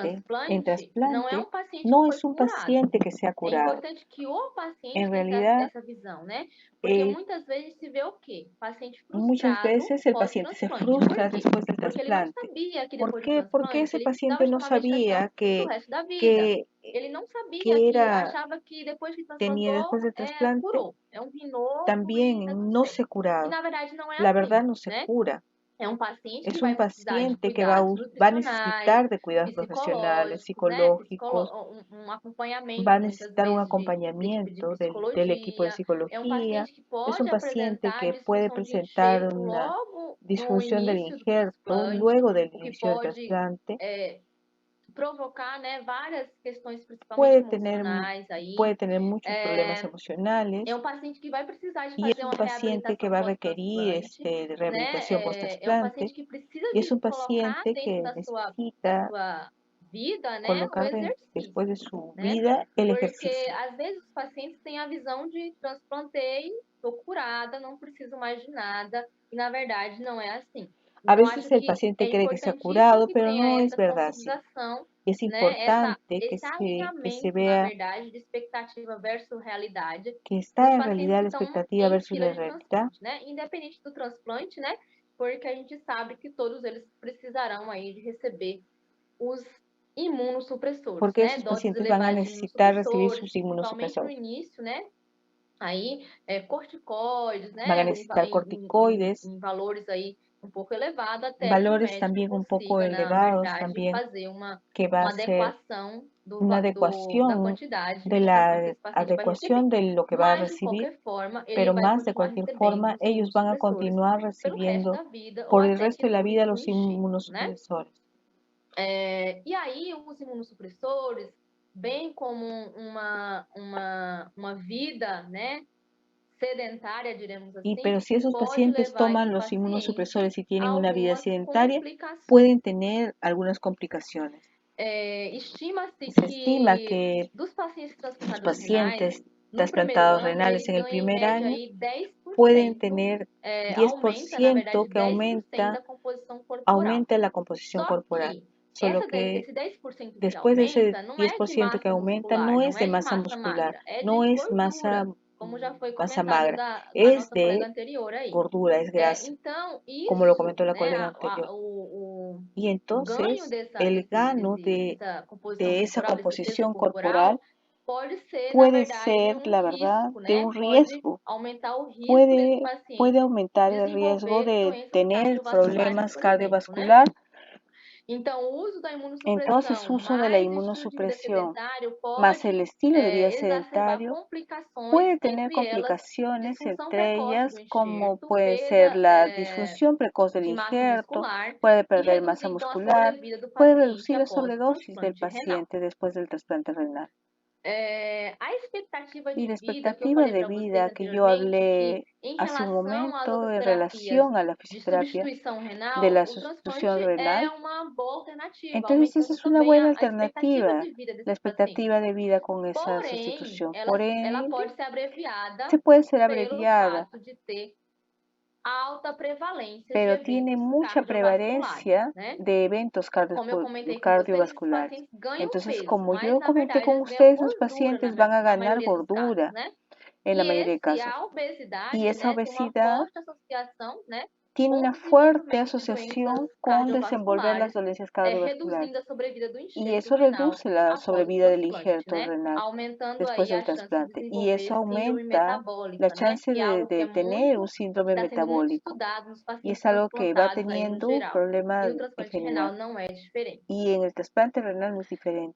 en transplante não é trasplante um paciente que no foi es un curado. paciente que se ha É curado. importante que o paciente En tenha realidad, essa visão, né? Porque eh, muitas vezes se vê o quê? Paciente muchas frustrado veces el paciente se pós-transplante. Por frustra quê? después del Porque ele não trasplante. sabia que ¿Por depois do qué? Porque transplante ese ele precisava paciente de no tomar medicação sabía pro resto da vida. que, Ele não sabia que que era, achava que depois que tenía transplantou, después del trasplante, curou. É um rim novo e tá también tudo no certo. se E curaba. na verdade não é La assim, verdad no se né? cura. É um paciente que Es vai un precisar de paciente que va cuidados a nutricionais, necesitar de cuidados profesionales, psicológicos, né? psicológicos, Um va acompanhamento, a muitas necesitar un vezes, de equipe de acompañamiento del equipo de psicologia. É um psicología. paciente que Es pode un paciente apresentar que puede disfunção de presentar enxerto una logo no disfunción del início do injerto transplante, luego del o que inicio del pode trasplante. provocar, né, várias questões, principalmente Puede tener, emocionais aí. puede tener muchos problemas É, emocionales é um paciente que vai precisar de y es fazer un uma paciente que reabilitação va a requerir pós-transplante, rehabilitación né? É um post-trasplante paciente que precisa y es de un colocar paciente dentro que da necesita sua vida, né, o colocar después de exercício, su né? vida el Porque ejercicio. às vezes os pacientes têm a visão de transplantei, tô curada, não preciso mais de nada, e na verdade não é assim. A Então veces acho el que paciente é cree que se ha importantíssimo curado, que pero no tenha es essa verdad así. consolidação, Es né? importante Esse que se alinhamento, na vea verdade, de expectativa versus realidade que dos está en pacientes realidad que la estão expectativa em versus fila la de realidad. transplante, né? Independente do transplante, né? Porque a gente sabe que todos eles precisarão aí de receber os imunossupressores, Porque né? esos Doses pacientes van a elevadas de necesitar recibir imunossupressores, sus principalmente no inmunosupresores. início, né? Aí, corticoides, Van a né? necesitar corticoides, Em valores aí um pouco elevados, até que o valores médico también un poco consiga, na elevados verdade, también, fazer que va uma a ser adequação una da adecuación quantidade de de medicação que la esse paciente vai adecuación receber. de lo que va a Mas, de recibir, qualquer forma, ele pero vai más de continuar cualquier recebendo forma, os ellos van a imunossupressores continuar pelo resto recibiendo da vida ou por el até que resto de la vida cure o los enxerto, né? inmunosupresores. E aí, os imunossupressores, bem como uma vida, né, sedentária, diremos Pero assim, si esos pode pacientes levar toman esse los paciente inmunosupresores y a tienen una vida algumas sedentaria, complicações. pueden tener algunas complicaciones. Estima-se Se estima que que dos pacientes los transplantados renais, pacientes no primeiro trasplantados ano, renales eles en el ganham em primer média año aí pueden 10%, tener aumenta, na 10% verdade, que 10% da composição corporal. aumenta la composición Só corporal. que Solo que esse 10% que después de ese aumenta não é de 10% que massa aumenta muscular, no es não de é de masa massa muscular, magra, é no de es gordura, como já foi masa comentado magra, da es nossa colega de anterior aí. gordura, es grasa, Então, como lo isso, comentó la né, colega anterior. Y o ganho entonces el gano dessa composição de esa corporal, desse peso composición corporal, corporal pode ser, na puede verdade, ser, um la verdad, risco, de né? un Pode riesgo, aumentar o risco desse puede paciente aumentar el riesgo desenvolver de doenças tener cardiovasculares, problemas por exemplo, né? cardiovasculares. Então, o uso da Entonces, imunossupressão uso de la mais estilo de vida inmunosupresión sedentário más el pode estilo de vida exacerbar sedentario complicações, puede tener entre elas complicaciones, disfunção entre precoce do ellas como enxerto, puede ser perda la disfunción precoz del de massa injerto, muscular puede e perder masa reduzir, então, a muscular, sobrevida do puede paciente reducir la após o sobredosis del transplante renal. paciente después del trasplante renal. A expectativa Y de la vida que eu expectativa falei de para vocês vida que yo anteriormente, que hablé em hace un relação às momento outras en terapias relación a la de fisioterapia substituição de renal, la o sustitución transplante é renal, uma boa alternativa, entonces esa aumentando es una também buena a expectativa alternativa, de vida la desses pacientes. expectativa de vida con esa Porém, sustitución. Por ela ende, pode ser abreviada se puede ser pelo abreviada, fato de ter alta prevalência de pero tiene eventos mucha cardiovasculares, prevalencia né? de eventos Como eu comentei com vocês, esses cardiovasculares. pacientes ganham Entonces, peso, como mas yo na comenté verdade con eles ganham ustedes, los gordura pacientes van a na ganar maioria dos casos, gordura né? en la mayoría de E a casos. Y obesidade, esa né, tem uma obesidad forte associação, né, tiene com una o fuerte desenvolvimento de asociación doenças con desenvolver las cardiovasculares, dolencias cardiovasculares. reduzindo a sobrevida do Y enxerto eso renal reduce la após o sobrevida del transplante, injerto né? renal Aumentando después aí del a chance de trasplante. Y eso desenvolver síndrome aumenta la metabólica, né? chance Que é algo que de é tener un muito, síndrome está sendo muito metabólico. estudado nos Y es pacientes algo que va transplantados aí no teniendo geral. problema E o en transplante renal general. não é diferente. Y en el trasplante renal no es diferente.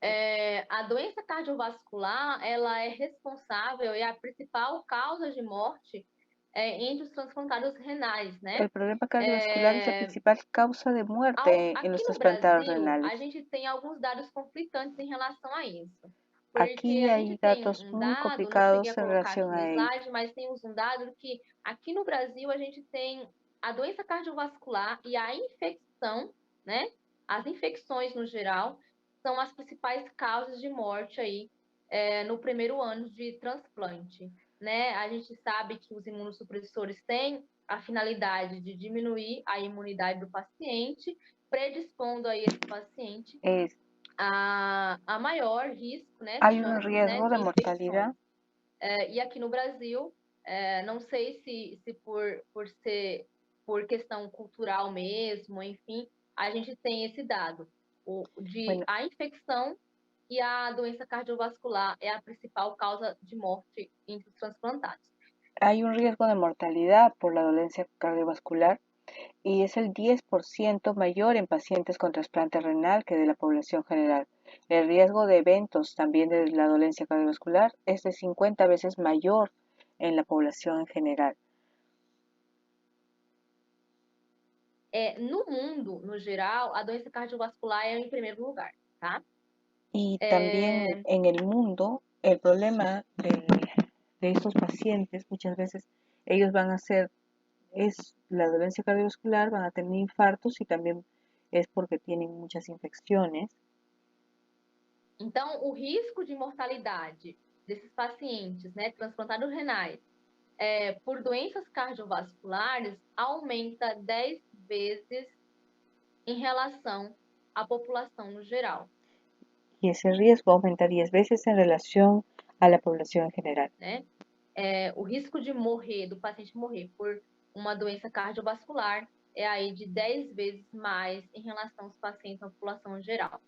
A doença cardiovascular, ela é responsável e é a principal causa de morte entre os transplantados renais, né? El problema cardiovascular es la principal causa de muerte en los Aqui no trasplantados Brasil, a renales. gente tem alguns dados conflitantes em relação a isso. Aquí Porque a gente hay tem datos um muy dado, eu não cheguei a complicados en colocar aqui relación no a ello. slide, mas temos um dado que aqui no Brasil a gente tem a doença cardiovascular e a infecção, né? As infecções no geral são as principais causas de morte aí no primeiro ano de transplante, né? A gente sabe que os imunossupressores têm a finalidade de diminuir a imunidade do paciente, predispondo aí esse paciente a maior risco, né, Hay un chance, riesgo né, de de mortalidad. infecções. E aqui no Brasil, não sei se por questão cultural mesmo, enfim, a gente tem esse dado de a infecção e a doença cardiovascular é a principal causa de morte entre os transplantados. Hay un riesgo de mortalidad por la dolencia cardiovascular y es el 10% mayor en pacientes con trasplante renal que de la población general. El riesgo de eventos también de la dolencia cardiovascular es de 50 veces mayor en la población en general. No mundo, no geral, a doença cardiovascular é em primeiro lugar, tá? Y también en el mundo, el problema de estos pacientes, muchas veces ellos van a es la dolencia cardiovascular, van a tener infartos y también es porque tienen muchas infecciones. Então, o risco de mortalidade desses pacientes, né, transplantados renais, por doenças cardiovasculares aumenta 10 vezes em relação à população no geral. Y ese riesgo aumenta 10 veces en relación a la población en general. Né? O risco de morrer, do paciente morrer por uma doença cardiovascular é aí de 10 vezes mais em relação aos pacientes na população geral.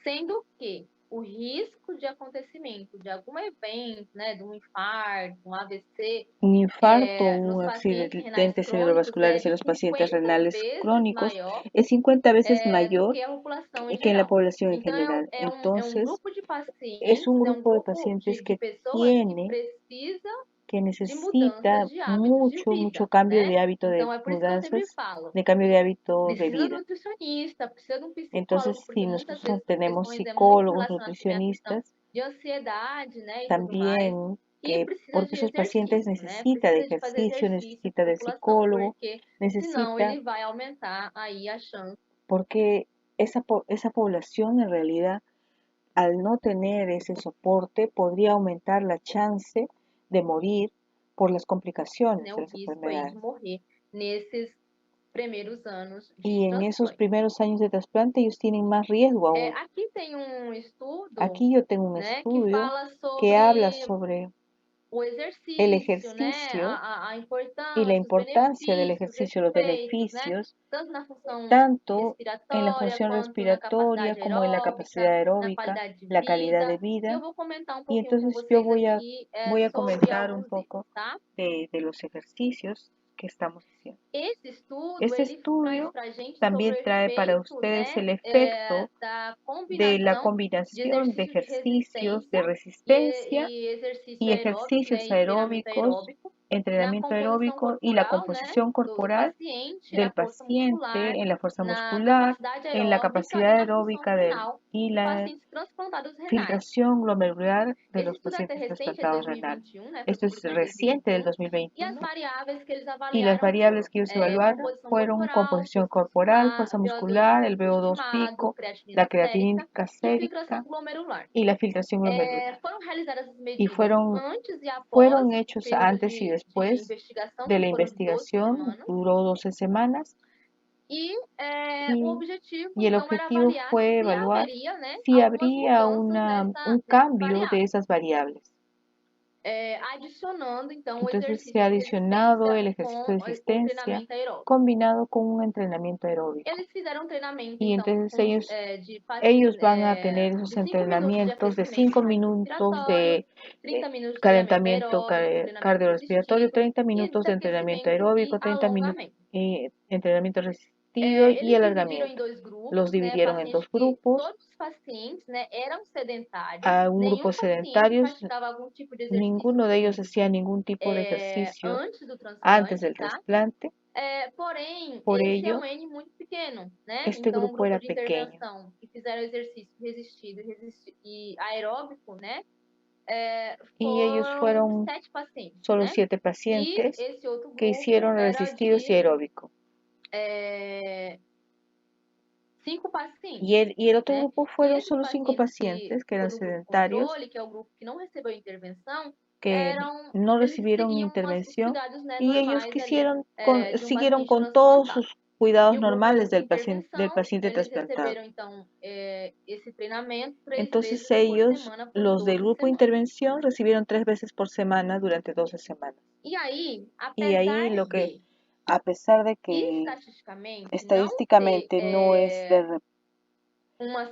Sendo que o risco de acontecimento de algum evento, né, de um infarto, um AVC, un infarto o nos un pacientes renais accidentes crônicos cerebrovasculares en de los pacientes 50 renales vezes crónicos maior es 50 veces do mayor que a população em que en la geral. población en Então, general. é um Entonces, grupo de es pacientes, un é um grupo de grupo pacientes de que pessoas que tiene, precisa que de mudanças necesita de hábitos de mucho vida, cambio né? de hábito, de Então, é por isso que eu sempre mudanzas falo, de cambio de hábito de precisa de um vida. nutricionista, precisa de um psicólogo, Entonces, porque si muitas nosotros vezes são tenemos questões muito psicólogos, relacionadas também à questão nutricionistas, de ansiedade, né, e tudo mais, también e que precisa porque de esos pacientes exercício, né? necesita de Precisa de fazer ejercicio, exercício necesita essa de população, psicólogo, porque senão necesita, ele vai aumentar aí a chance. porque esa población en realidad, al no tener ese soporte, podría aumentar la chance de morir por las complicaciones Né, de o las risco aí de enfermedades. morrer nesses primeiros anos de Y en esos transplante. primeros años de trasplante ellos tienen más riesgo aún. Aqui tem um estudo, Aquí yo tengo un né, que estudio fala que habla sobre sobre o el exercício, né, ejercicio a y la importância, os importancia del benefícios, ejercicio, los efeitos, né, beneficios, tanto na função tanto en la respiratória función quanto na respiratoria capacidade como en la capacidad aeróbica, na aeróbica, qualidade de la calidad vida. de E eu vida. vou comentar um Y pouquinho com entonces yo vocês aqui voy a sobre comentar un alguns deles, poco tá? de los ejercicios que estamos haciendo. Esse estudo, Este ele traz estudio pra gente sobre también o trae para efeito, ustedes né, el efecto da de la combinação de combinación de exercícios de ejercicios de resistência resistencia e exercício y aeróbico, né, ejercicios e treinamento aeróbicos, aeróbico, na entrenamiento composição aeróbico y la corporal, né, composición do corporal paciente, na del força muscular, paciente en la fuerza na muscular, capacidade en la aeróbica e capacidad na função aeróbica renal y dos la pacientes transplantados renais. filtración glomerular de Esse los estudo é até pacientes recente, é trasplantados renal. 2021, né, foi Esto es publicado em reciente del 2021, e as 2021 variáveis que eles y las avaliaram variables foram que ellos evaluaron composição fueron corporal, composición força corporal, muscular, fuerza VO2 muscular, el VO2 estimado, pico, la creatinina sérica creatinina e filtração sérica glomerular. y la filtración glomerular. Foram realizadas as Y medidas fueron antes e após fueron o hechos período antes y de después investigação, de que la foram de 12 investigación, semanas, duró 12 semanas, e o y, objetivo, y el então, era objetivo avaliar fue se evaluar haveria, né, si algumas habría mudanças un nessas cambio de variáveis. esas variables. Adicionando, então, o Entonces se exercício ha de adicionado resistência el ejercicio com de o resistencia treinamento aeróbico. combinado con un entrenamiento aeróbico. Eles fizeram um treinamento, Y então, entonces de ellos van a tener esos de 5 minutos de entrenamientos de aquecimento 5 minutos cardiorrespiratório, de 30 minutos de alinhamento calentamiento aeróbico, treinamento cardiorrespiratorio, resistido, 30 e minutos de entrenamiento desaquecimento e aeróbico, 30 minutos alongamento. entrenamiento resistido y Eles dividiram em alargamiento. 2 grupos, Los né? dividieron en Pacientes dos que grupos, todos os pacientes, né, eram sedentários, a un grupo nenhum paciente sedentarios, praticava algum tipo de exercício ninguno de ellos físico hacía ningún tipo de ejercicio antes do antes transplante, del tá? trasplante. Porém, Por esse é ello, um N muito pequeno, né? este Então, um grupo grupo era de pequeño intervenção que fizeram exercício resistido e aeróbico, né? y ellos Foram fueron 7 pacientes, solo né? 7 E pacientes esse outro que grupo hicieron era resistidos y de aeróbico. 5 pacientes, Y el otro né? grupo E fueron esses solo 5 pacientes pacientes que que eran no grupo sedentarios, controle, que é o grupo que não recebeu intervenção, que no eles recibieron seguiam os intervención cuidados, né, y ellos normais ali de um siguieron paciente con todos transplantado. sus cuidados E o grupo normales de del intervenção, paciente eles trasplantado. receberam, então, esse treinamento 3 Entonces vezes por ellos, semana por los del 12 grupo de semanas. intervención, recibieron 3 veces por semana durante 12 semanas. E aí, Y ahí apesar de, a pesar de que estatisticamente, não ter estadísticamente no es uma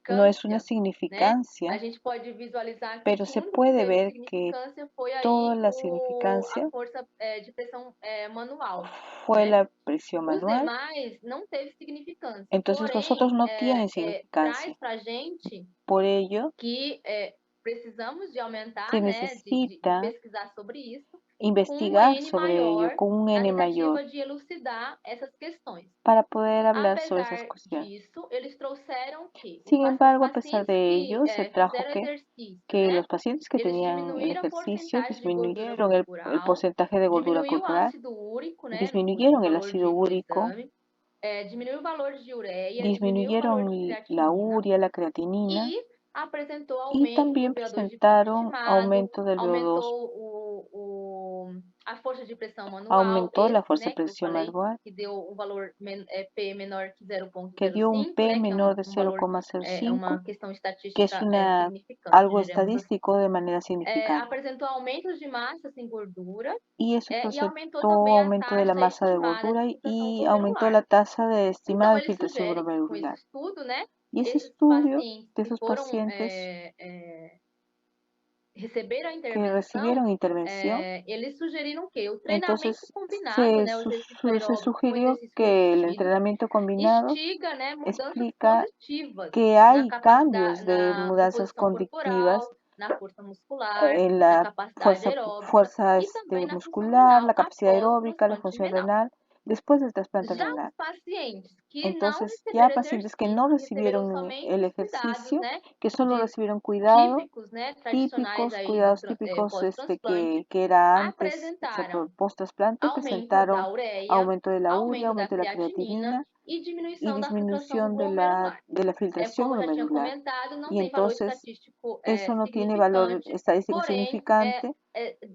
no es una significância, né? A significancia, gente pode visualizar aqui pero que o se único que puede teve ver que significância foi toda aí la a significancia força de pressão manual, fue né? la presión Os manual. demais não teve significância, Entonces los otros porém, no tienen traz significancia. para a gente Por ello, que precisamos de aumentar, se né, de necesita pesquisar sobre isso, com um investigar N sobre ello maior, con un na N tentativa mayor de elucidar essas questões. para poder hablar sobre esas Apesar cuestiones. disso, eles trouxeram que Sin os embargo, a pesar pacientes de que ello, se trajo fizeram exercício, que né, los pacientes que eles tenían el diminuíram a ejercicio porcentagem de gordura disminuyeron el corporal, porcentaje de gordura diminuiu o corporal, ácido úrico, né, no disminuyeron el valor ácido do úrico, exame, diminuiu o valor de ureia, diminuiu o valor disminuyeron de la creatinina urea, la creatinina e apresentou y aumento dos también respiradores de peito presentaron estimado, aumento del VO2, aumentou a força de pressão manual, aumentó la esse, fuerza de né, que eu presión falei, manual, que deu um valor P menor que que dio un 0,05, P né, que é menor de um valor, é 0,05, uma questão que es estatística una, significante, algo diremos assim. estadístico de manera significante. Apresentou aumentos de massa sem gordura Y eso e aumentou presentó também a aumento de la taxa masa de estimada de gordura filtração y aumentó glomerular. la tasa de estimada Então, de eles filtración sugerem, com esse glomerular. estudo, né, Y ese esses estudio pacientes de que esos foram pacientes receberam a que intervenção, recibieron intervención, eles sugeriram que o treinamento entonces combinado, né, o exercício se aeróbico com o sugirió exercício que el resistido, entrenamiento combinado instiga, né, mudanças explica positivas que na hay capacidade, cambios de na mudanzas composição conductivas corporal, na força muscular, en na la capacidade aeróbica fuerza e também na função muscular, renal la capacidad após o aeróbica, la transplante función renal. renal después del trasplante Já renal. os pacientes que não Entonces, ya receberam pacientes que no exercício, que receberam recibieron somente el os cuidados, ejercicio, né, que solo de recibieron cuidado, típicos, né, tradicionais típicos, aí cuidados típicos pós-transplante, que era antes, apresentaram post-trasplante, aumento da presentaron ureia, aumento de la urea, aumento da aumento de la creatinina creatinina e y diminuição da filtração disminución glomerular. de la filtración Como eu já tinha glomerular. comentado, não Y tem valor entonces, estatístico eso no tiene valor significante, estadístico porém significante,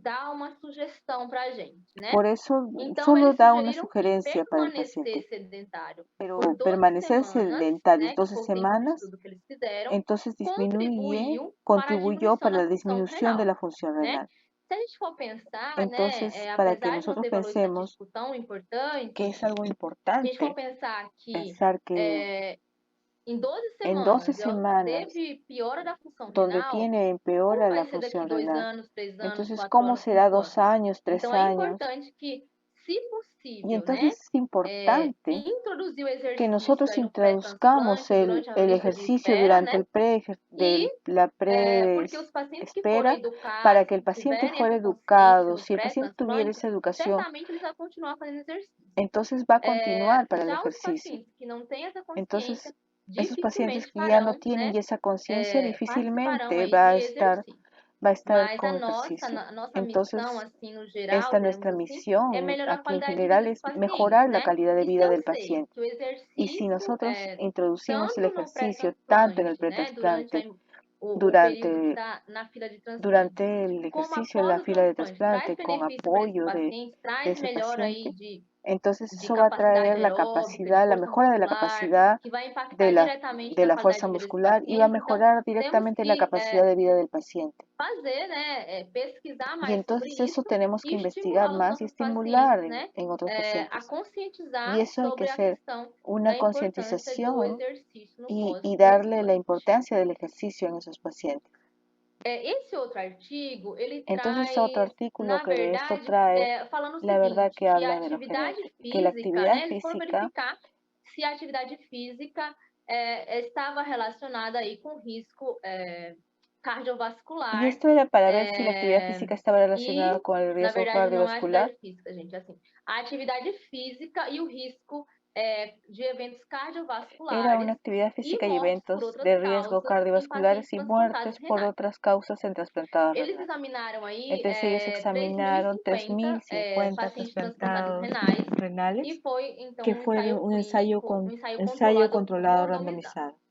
dá uma sugestão para a gente, né? por eso Então, solo eles da una sugeriram que sugerencia para el permanecer paciente. sedentário Pero por 12 permanecer semanas, sedentarios né, que 12 foi o tempo de semanas, estudo que eles fizeram, entonces para a contribuyó diminuição para da la função disminución de renal, la función né? renal. Se a gente for pensar, né, Entonces, para que apesar de não nosotros ter valor pensemos estatístico tão que importante, es algo se a gente for importante, pensar que pensar que em 12 en 12 semanas semanas, teve piora da função donde renal, tiene como empeora vai la ser daqui función 2 renal, anos, 3 anos, entonces, 4 ¿cómo anos, será 5 2 anos? años, 3 Então, é años? importante que, se Y possível, né, entonces es importante introduzir o que exercício nosotros aí no introduzcamos pré-transplante, durante a el lista de ejercicio espera, durante né? de E la porque os pacientes que foram espera para educados, que el que paciente tiverem fuera essa consciência educado. no Si el paciente tuviera pré-transplante, esa educación, certamente eles vão continuar fazendo exercício. entonces va a continuar para el Já os ejercicio. pacientes que não têm essa consciência, Entonces, esos pacientes dificilmente que ya no farão, tienen né, ya esa conciencia, participarão difícilmente aí de exercício. va a estar Mas con ejercicio. a nossa missão, Entonces, assim, no geral, esta diremos nuestra assim, é misión melhorar a aquí en qualidade de vida general dos es pacientes, mejorar la né? calidad de E se vida eu del sei paciente. que o Y si exercício, nosotros introducimos el tanto no ejercicio tanto en el pré-transplante, né, durante pretrasplante, o período que está na fila de transplante, durante el como ejercicio en após la o fila de transplante, traz trasplante, con benefício para esses apoyo pacientes, de traz ese melhora aí paciente, de Entonces de eso va a capacidade traer la aeróbica, de capacidad, la força mejora de la muscular, capacidad que vai impactar de diretamente na la qualidade fuerza de vida desse muscular y va a paciente. Então, mejorar temos directamente la que capacidad de vida del paciente. fazer, né, pesquisar Y mais sobre entonces eso isso tenemos que e investigar estimular os más y nossos estimular pacientes, né, en otros a pacientes. Y conscientizar eso hay que sobre a hacer questão una da importância do concientización exercício no y darle la pós-transplante. importancia del ejercicio en esos pacientes. Esse outro artigo, ele Entonces otro traz, artículo na que esto verdade, trae, falando o la verdad seguinte, que que a habla de lo atividade que la física, actividad né, eles foram física, verificar se a atividade física estava relacionada aí com risco y cardiovascular, esto era para ver si la actividad física estaba relacionada e, con el na riesgo verdade, não é a cardiovascular. atividade física, gente, assim, a atividade física e o risco de eventos Era cardiovasculares una actividad e física y mortes por eventos outras de riesgo causas em cardiovasculares pacientes y transplantados muertes por renais. otras causas en trasplantados Eles renales. examinaram aí Entonces ellos examinaron 3.050 3.050 pacientes transplantados trasplantados renais e renales, foi então que um fue ensaio un ensayo, clínico, um ensaio ensayo controlado controlado randomizado. randomizado.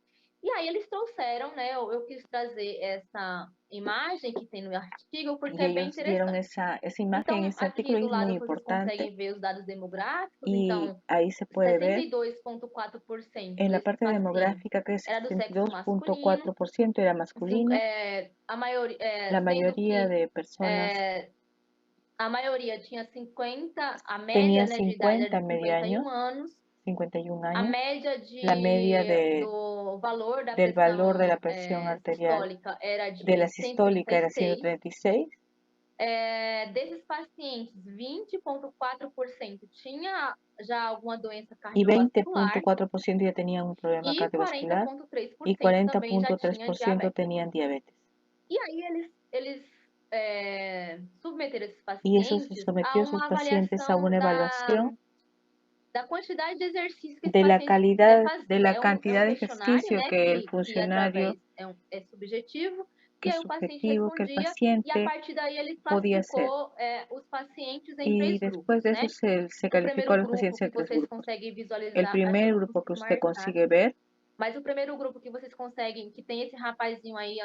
E aí eles trouxeram, né? Eu quis trazer essa imagem que tem no artigo porque Y é bem ellos dieron interessante. esa imagen en Então, ese aqui artículo y do es muy lado vocês importante. conseguem ver os dados demográficos. Y Então, ahí se puede ver 72,4% en la desses parte pacientes demográfica que era do sexo masculino, 62.4% era masculina. a maioria, La sendo mayoría que de personas a maioria tinha 50, a média, tenía né, de idade era 50 de medio 51 años, anos. 51 A años. média La media do valor da del valor de la pressão presión arterial sistólica era de la de sistólica era 136. 136. Desses pacientes, 20,4% tinha já alguma doença Y cardiovascular 20.4% ya tenían un problema e cardiovascular y 40,3% também já tinha 40.3% diabetes. tenían diabetes. E aí eles submeteram esses Y eso pacientes sometió a a sus uma pacientes a avaliação una evaluación da quantidade de exercício que esse de la paciente calidad, fazia. de la É cantidad um de questionário, ejercicio né, que el que funcionario, através é subjetivo, que e es aí o paciente subjetivo, que el respondia, e a paciente partir daí ele podía hacer. classificou os pacientes em Y 3 después grupos, de eso né? se O calificó primeiro a los grupo pacientes que en 3 vocês grupos. conseguem El visualizar, acho que primer eu não grupo que consigo usted marcar, consigue ver, mas o primeiro grupo que vocês conseguem, que tem esse rapazinho aí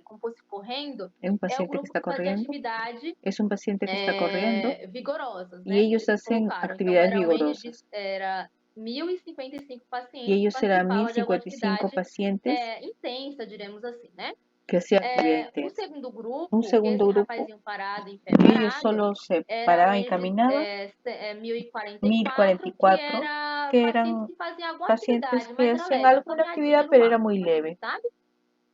como fosse correndo, es un é o paciente que grupo está que fazia corriendo, atividade es un paciente que está corriendo vigorosas, y né? Que ellos eles hacen colocaram. Então, actividades vigorosas. era 1.055 Y pacientes que ellos eran participavam de alguma 1055 atividade pacientes intensa, diremos assim, né? que hacían actividad O intensa. segundo Un grupo, que é segundo esse grupo, rapazinho parado, em pé que ellos parado, solo se era paraban y onde caminaban, 1.044, que 1044, era que pacientes eran que faziam alguma pacientes atividade, que mas era hacían leve, uma alguna caminhadinha actividad, no pero era mato, muy leve. sabe?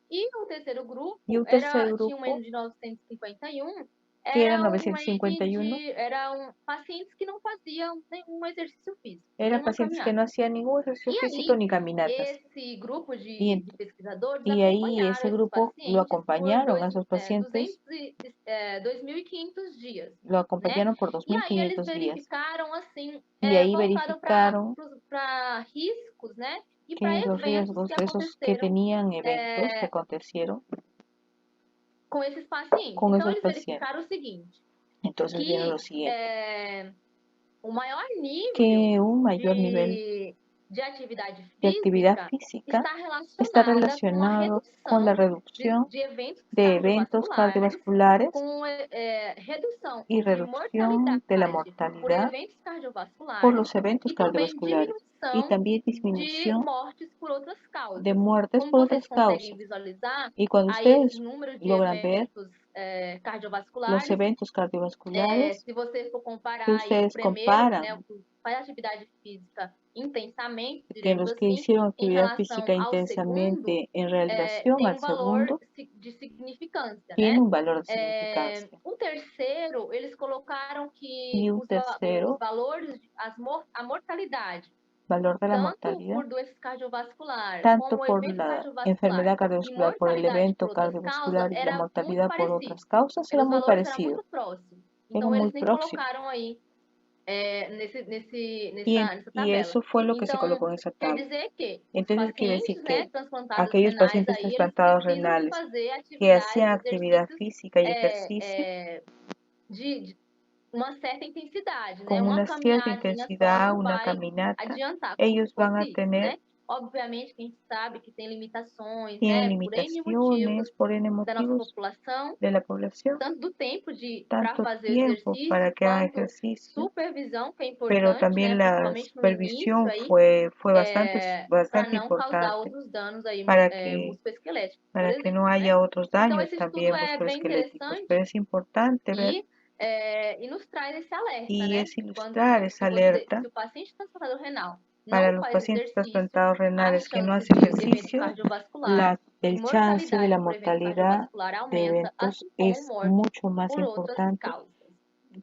E o terceiro Y grupo un tercer tinha um grupo, N de 951, que era era um N 951, eram pacientes que não faziam nenhum exercício físico, eran nenhuma pacientes que caminhada. no hacían ningún ejercicio E físico aí, ni caminatas. esse grupo Y, de pesquisadores y ahí acompanharam ese esses grupo lo pacientes por acompañaron a esos pacientes, 2.500 dias, lo né? acompañaron por E aí eles 2500 días. verificaram, assim, Y ahí voltado verificaron para riscos, né? E para que los eventos riesgos, que esos que aconteceram tenían eventos que acontecieron com esses pacientes. con Então, esos eles pacientes. verificaram o seguinte, Entonces vieron lo que siguiente, o maior nível que un mayor nivel de atividade de actividad física física está está relacionada com a relacionado con la redução reducción de eventos de eventos cardiovasculares, cardiovasculares com redução y de reducción de la mortalidade por mortalidad eventos por cardiovasculares los eventos e também cardiovasculares y diminuição también de disminución mortes por outras de causas. muertes Como por vocês otras conseguem causas. visualizar, Y cuando aí esses ustedes números de logran ver eventos los cardiovasculares, eventos cardiovasculares se você for que comparar aí o ustedes primeiro, né, o comparan, que faz atividade física intensamente, que diremos los que assim, hicieron em actividad relação física ao segundo, intensamente en relación tem al um valor segundo, de significância, tiene né? un valor de significancia. O terceiro, eles colocaram que Y un os tercero, valores, a mortalidade, valor de la tanto mortalidad, por doenças cardiovasculares, tanto como por evento la cardiovascular enfermedad e cardiovascular, por el mortalidade por evento outras causas, cardiovascular y la era muito mortalidad por parecido. otras causas, eran Os muy valores eram parecidos, muito próximos. eran Então, muy eles nem próximos. colocaram aí Y, nessa y tabela. eso fue lo que se Então, colocó en esa quer tabla. dizer que os Entonces quiere decir pacientes, né, que transplantados aquellos renais pacientes aí, eles trasplantados precisam de renales fazer que atividades, hacían actividad exercícios física y ejercicio de uma certa intensidade, né? con Uma una cierta caminhadinha só intensidad, não una vai caminata, adiantar, como se ellos van fosse a isso, tener né? Obviamente que a gente sabe que tem limitações, Tienen né, por N motivos limitaciones por N da nossa motivos população, de la población, tanto do tempo para tanto fazer o tiempo para exercício, que hagan quanto ejercicio, supervisão, que é pero importante, né, también la principalmente no início supervisión aí, fue para bastante não causar importante outros danos aí, para musculoesqueléticos, por para que no exemplo, né. haya otros Então daños esse estudo también é bem musculoesqueléticos. Pero interessante es importante ver e nos traz esse alerta, y né, es ilustrar quando esa alerta se o paciente transplantador renal para não los faz pacientes exercício, trasplantados a renales que no chance hacen de evento ejercicio, cardiovascular e el chance de la mortalidade por evento mortalidad cardiovascular de aumenta, eventos assim como es morte mucho más por outras importante, causas.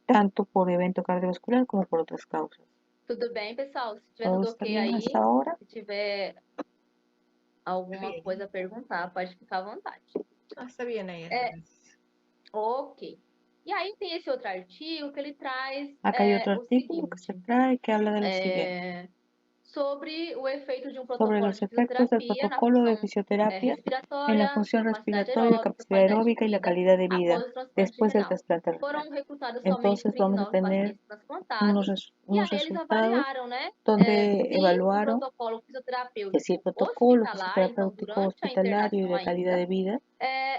tanto por evento cardiovascular como por otras causas. Tudo bem, pessoal? Se tiver ¿Todo tudo está ok bien aí, hasta ahora? se tiver alguma Bien. coisa a perguntar, pode ficar à vontade. Está bien, Nayara. É, ok. E aí tem esse outro artigo que ele traz Acá hay otro o artículo que se seguinte, trae que habla de lo siguiente. sobre o efeito de um Sobre protocolo los de efectos del fisioterapia na protocolo de função fisioterapia en la respiratória, función capacidade respiratoria, aeróbica, capacidad qualidade de aeróbica y la vida calidad de vida após o transplante después del renal. trasplante renal. Foram recrutados somente Entonces vamos a 39 tener pacientes transplantados e unos aí eles resultados avaliaram, né, donde se o evaluaron protocolo que si el fisioterapêutico protocolo hospitalar, então fisioterapéutico durante a hospitalario y internação de calidad ainda, de vida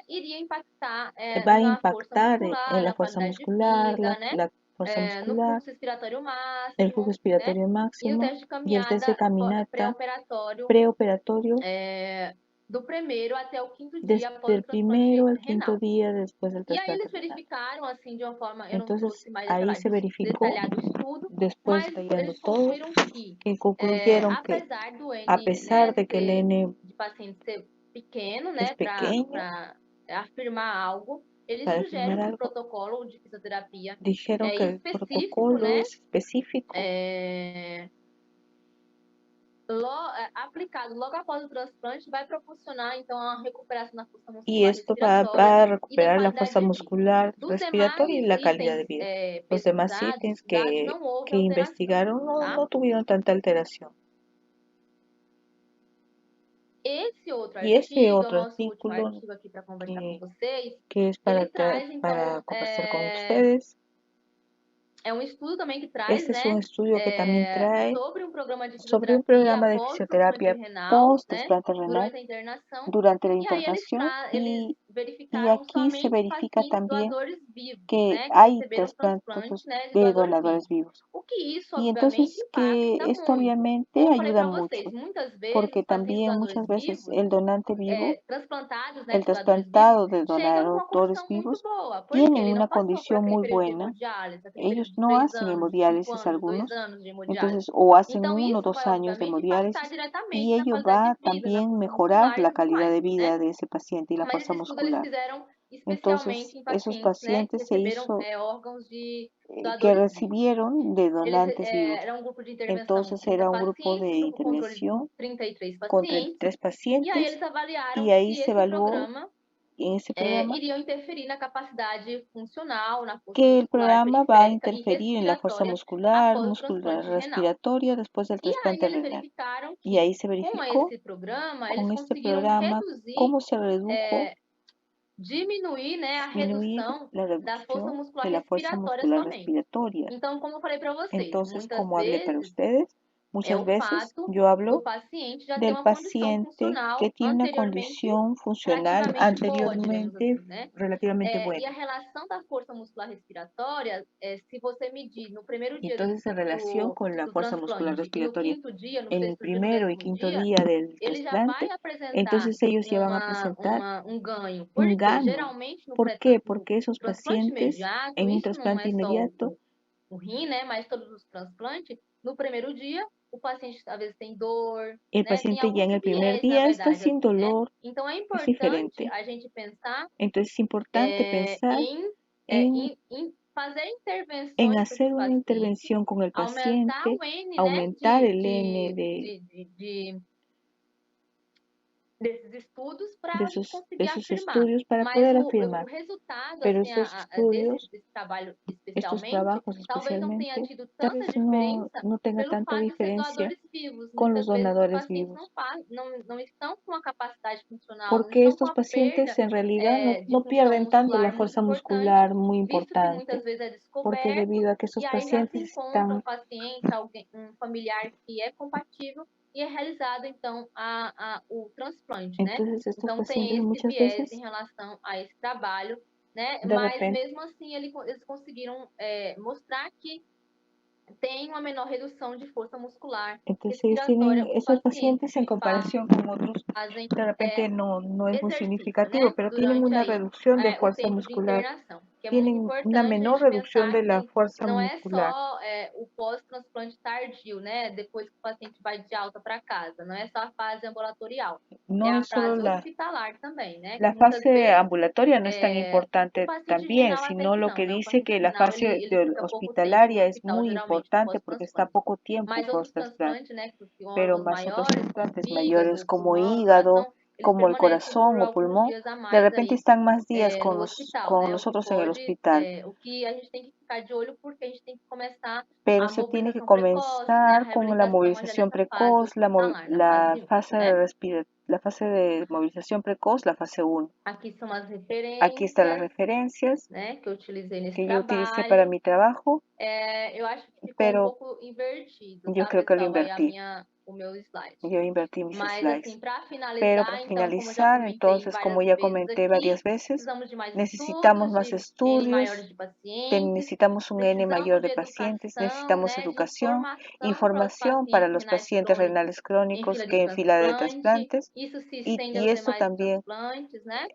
iria impactar va a na força impactar muscular, en la na fuerza qualidade de muscular, vida, né, la fuerza no muscular, fluxo respiratório el flujo máximo, né, respiratorio e no máximo teste de y el test de caminhada caminata pré-operatório preoperatorio do primeiro até o quinto dia desde após o el primero transplante al quinto renal. día después del E aí trasplante eles renal. verificaram, assim, de uma forma, eu não Entonces trouxe mais ahí se verificó, detalhado o estudo, después mas detallando eles todo, concluíram que, que concluyeron que apesar do a N, pesar né, de que el N de paciente ser pequeno, es né, pequeño, para afirmar algo, eles para sugerem afirmar que o algo, protocolo de fisioterapia dijeron que el específico, protocolo né, es específico aplicado logo após o transplante vai proporcionar, então, a recuperação da força y muscular esto va respiratória a e da recuperar la qualidade fuerza de vida. muscular Dos respiratoria y demais la calidad de itens vida. Los demás pesquisados, ítems estudados, não houve que alteração, investigaron tá? no tuvieron tanta alteración. Esse outro Y ese artigo é o otro nosso último artículo artigo aqui para conversar com vocês. que es Ele traz, para então, conversar con ustedes, é um estudo também que traz, este es un né, estudio que también trae sobre um programa de sobre un fisioterapia programa de após o transplante fisioterapia renal, né, post-trasplante renal durante a internação. durante la E aí eles internación eles y verificaram aquí se somente verifica pacientes también doadores vivos, que né, que hay receberam transplante, trasplantes né, de de doador donadores vivo. vivos. O que isso, Y obviamente, entonces que impacta esto muito. obviamente Como eu falei ayuda para vocês, mucho, muitas vezes porque os pacientes también doadores muchas veces vivos, el donante vivo, transplantados, né, el de doadores vivos, trasplantado de chegam numa donadores condição muito vivos, boa, porque tienen ele una não passou por condición aquele muy período de buena. hemodiálise, aquele período Ellos de no 3 hacen anos, de 5 hemodiálisis anos, 2 algunos, anos de hemodiálise. entonces o hacen Então, 1 o isso 2 vai, años de obviamente, impactar hemodiálisis y diretamente na ello qualidade va de vida, na también função mejorar muscular e la tudo calidad mais, de né? vida de ese paciente y la Mas fuerza esse estudo eles muscular. fizeram especialmente Entonces, em esos pacientes, né, que pacientes se receberam hizo órgãos de que doadores vivos. recibieron de Eles donantes vivos. era um grupo de intervenção, Entonces 30 era un grupo de pacientes, grupo controle, intervención 33 con pacientes, 33 e aí pacientes eles avaliaram y ahí se se esse evaluó programa en ese programa iriam interferir na capacidade funcional, na força que el muscular programa va a periférica e interferir en la fuerza respiratória muscular, após o transplante renal. respiratoria después del E aí trasplante eles renal. verificaram Y que, ahí se com verificó esse programa, eles con este conseguiram programa reduzir, cómo se redujo, diminuir, né, a disminuir redução la da força reducción muscular de la fuerza respiratória muscular somente. respiratoria. Então, como eu falei para vocês, Entonces, muitas como hablé para vezes ustedes, é muchas o veces fato yo do hablo paciente já ter del uma condição paciente que funcional tiene una anteriormente condición funcional relativamente boa, digamos anteriormente assim, né? relativamente E a buena. relação da força muscular respiratória, se você medir no primeiro Y dia entonces, en relación con la do fuerza muscular transplante e no respiratoria quinto dia, no en el sexto dia, no primero y 10º quinto dia, día del ele já vai trasplante, apresentar entonces ellos ya van a presentar um ganho. Por un quê? gano. Geralmente, ¿Por qué? no Porque esos transplante pacientes imediato, en un isso não trasplante é só inmediato, o rim, né? Mas todos os transplantes, no primeiro dia, o paciente às vezes tem dor, el né? Tem paciente ya en alguns el primer viés, na día está verdade, sin assim, né? dolor, Então, é es importante diferente. a gente pensar Entonces es importante pensar em fazer en intervenções para hacer esses una pacientes, intervención con el aumentar paciente, o N, né, aumentar el N desses estudos para de a gente conseguir esos afirmar. estudios para Mas poder o afirmar. resultado, Pero assim, estos estudios, desse trabalho estos especialmente, trabajos talvez não tenha especialmente, tido tal tanta vez diferença no tenga pelo tanta fato de ser diferencia doadores vivos. con los Muitas vezes os donadores pacientes vivos, não estão com a capacidade funcional, não porque estão com estos a perda pacientes en realidad de no função pierden tanto la muscular muito fuerza importante, muscular muy visto que muitas importante, vezes é porque descoberto debido a que e estos aí já se pacientes encontra um están paciente, alguém, um familiar que é compatível, e é realizado, então, o transplante, né? Entonces estos Então, pacientes tem esse muchas viés em veces, relação a esse trabalho, né? de Mas, repente, mesmo assim, eles conseguiram mostrar que tem uma menor redução de força muscular entonces ellos tienen, respiratória os esos pacientes pacientes en que comparación con otros, fazem de repente no es muy exercício, significativo, né? pero tienen Durante una aí reducción de o fuerza tempo de muscular, internação, que é muito tienen una importante a menor gente reducción pensar de la que fuerza não é muscular. só o pós-transplante tardio, né? Depois que o paciente vai de alta para casa, não é só a fase ambulatorial, é No a es solo fase hospitalar também, né? Que la muitas fase vezes ambulatoria no es tan o importante paciente también, renal até sino que lo não, que né? O dice paciente que la renal fase ele fica pouco tempo no hospitalaria es hospital, muy geralmente, no importante porque está pós-transplante. poco tiempo Mas outros post-trasplante, transplantes, né, que pero órgãos más otros maiores, como trasplantes mayores fígado, como pulmão, hígado, coração, eles como el permanecem por corazón o alguns pulmón, dias a de mais repente aí están más días no hospital, con né? O que nosotros en el pode, hospital. o que a gente tem que ficar de olho porque a gente tem que começar Pero a se tiene que mobilização precoce, né? A comenzar con la reabilitação já movilización nessa fase precoz, hospitalar, na fase 1, né? la fase de movilización precoz, la fase 1. Aqui são as Aquí están las referências, referencias né, que eu utilizei nesse que yo utilicé para trabalho. mi trabajo, Eu acho que ficou um pero pouco invertido, yo tá, creo que lo pessoal? Aí invertí. o meu slide. Yo invertí mis Mas, assim, slides. para Pero para finalizar, então, como eu já finalizar, comentei entonces, como várias ya vezes comenté varias aqui, veces, precisamos de mais necesitamos estudos, más de N maiores estudios, de pacientes, necesitamos un N mayor precisamos de de pacientes, educação, necesitamos né, de educación, informação para os información para pacientes los renais pacientes crônicos renales em crónicos fila de que en fila de transplante. trasplantes, Isso se y, estende y aos esto demais también, transplantes, né?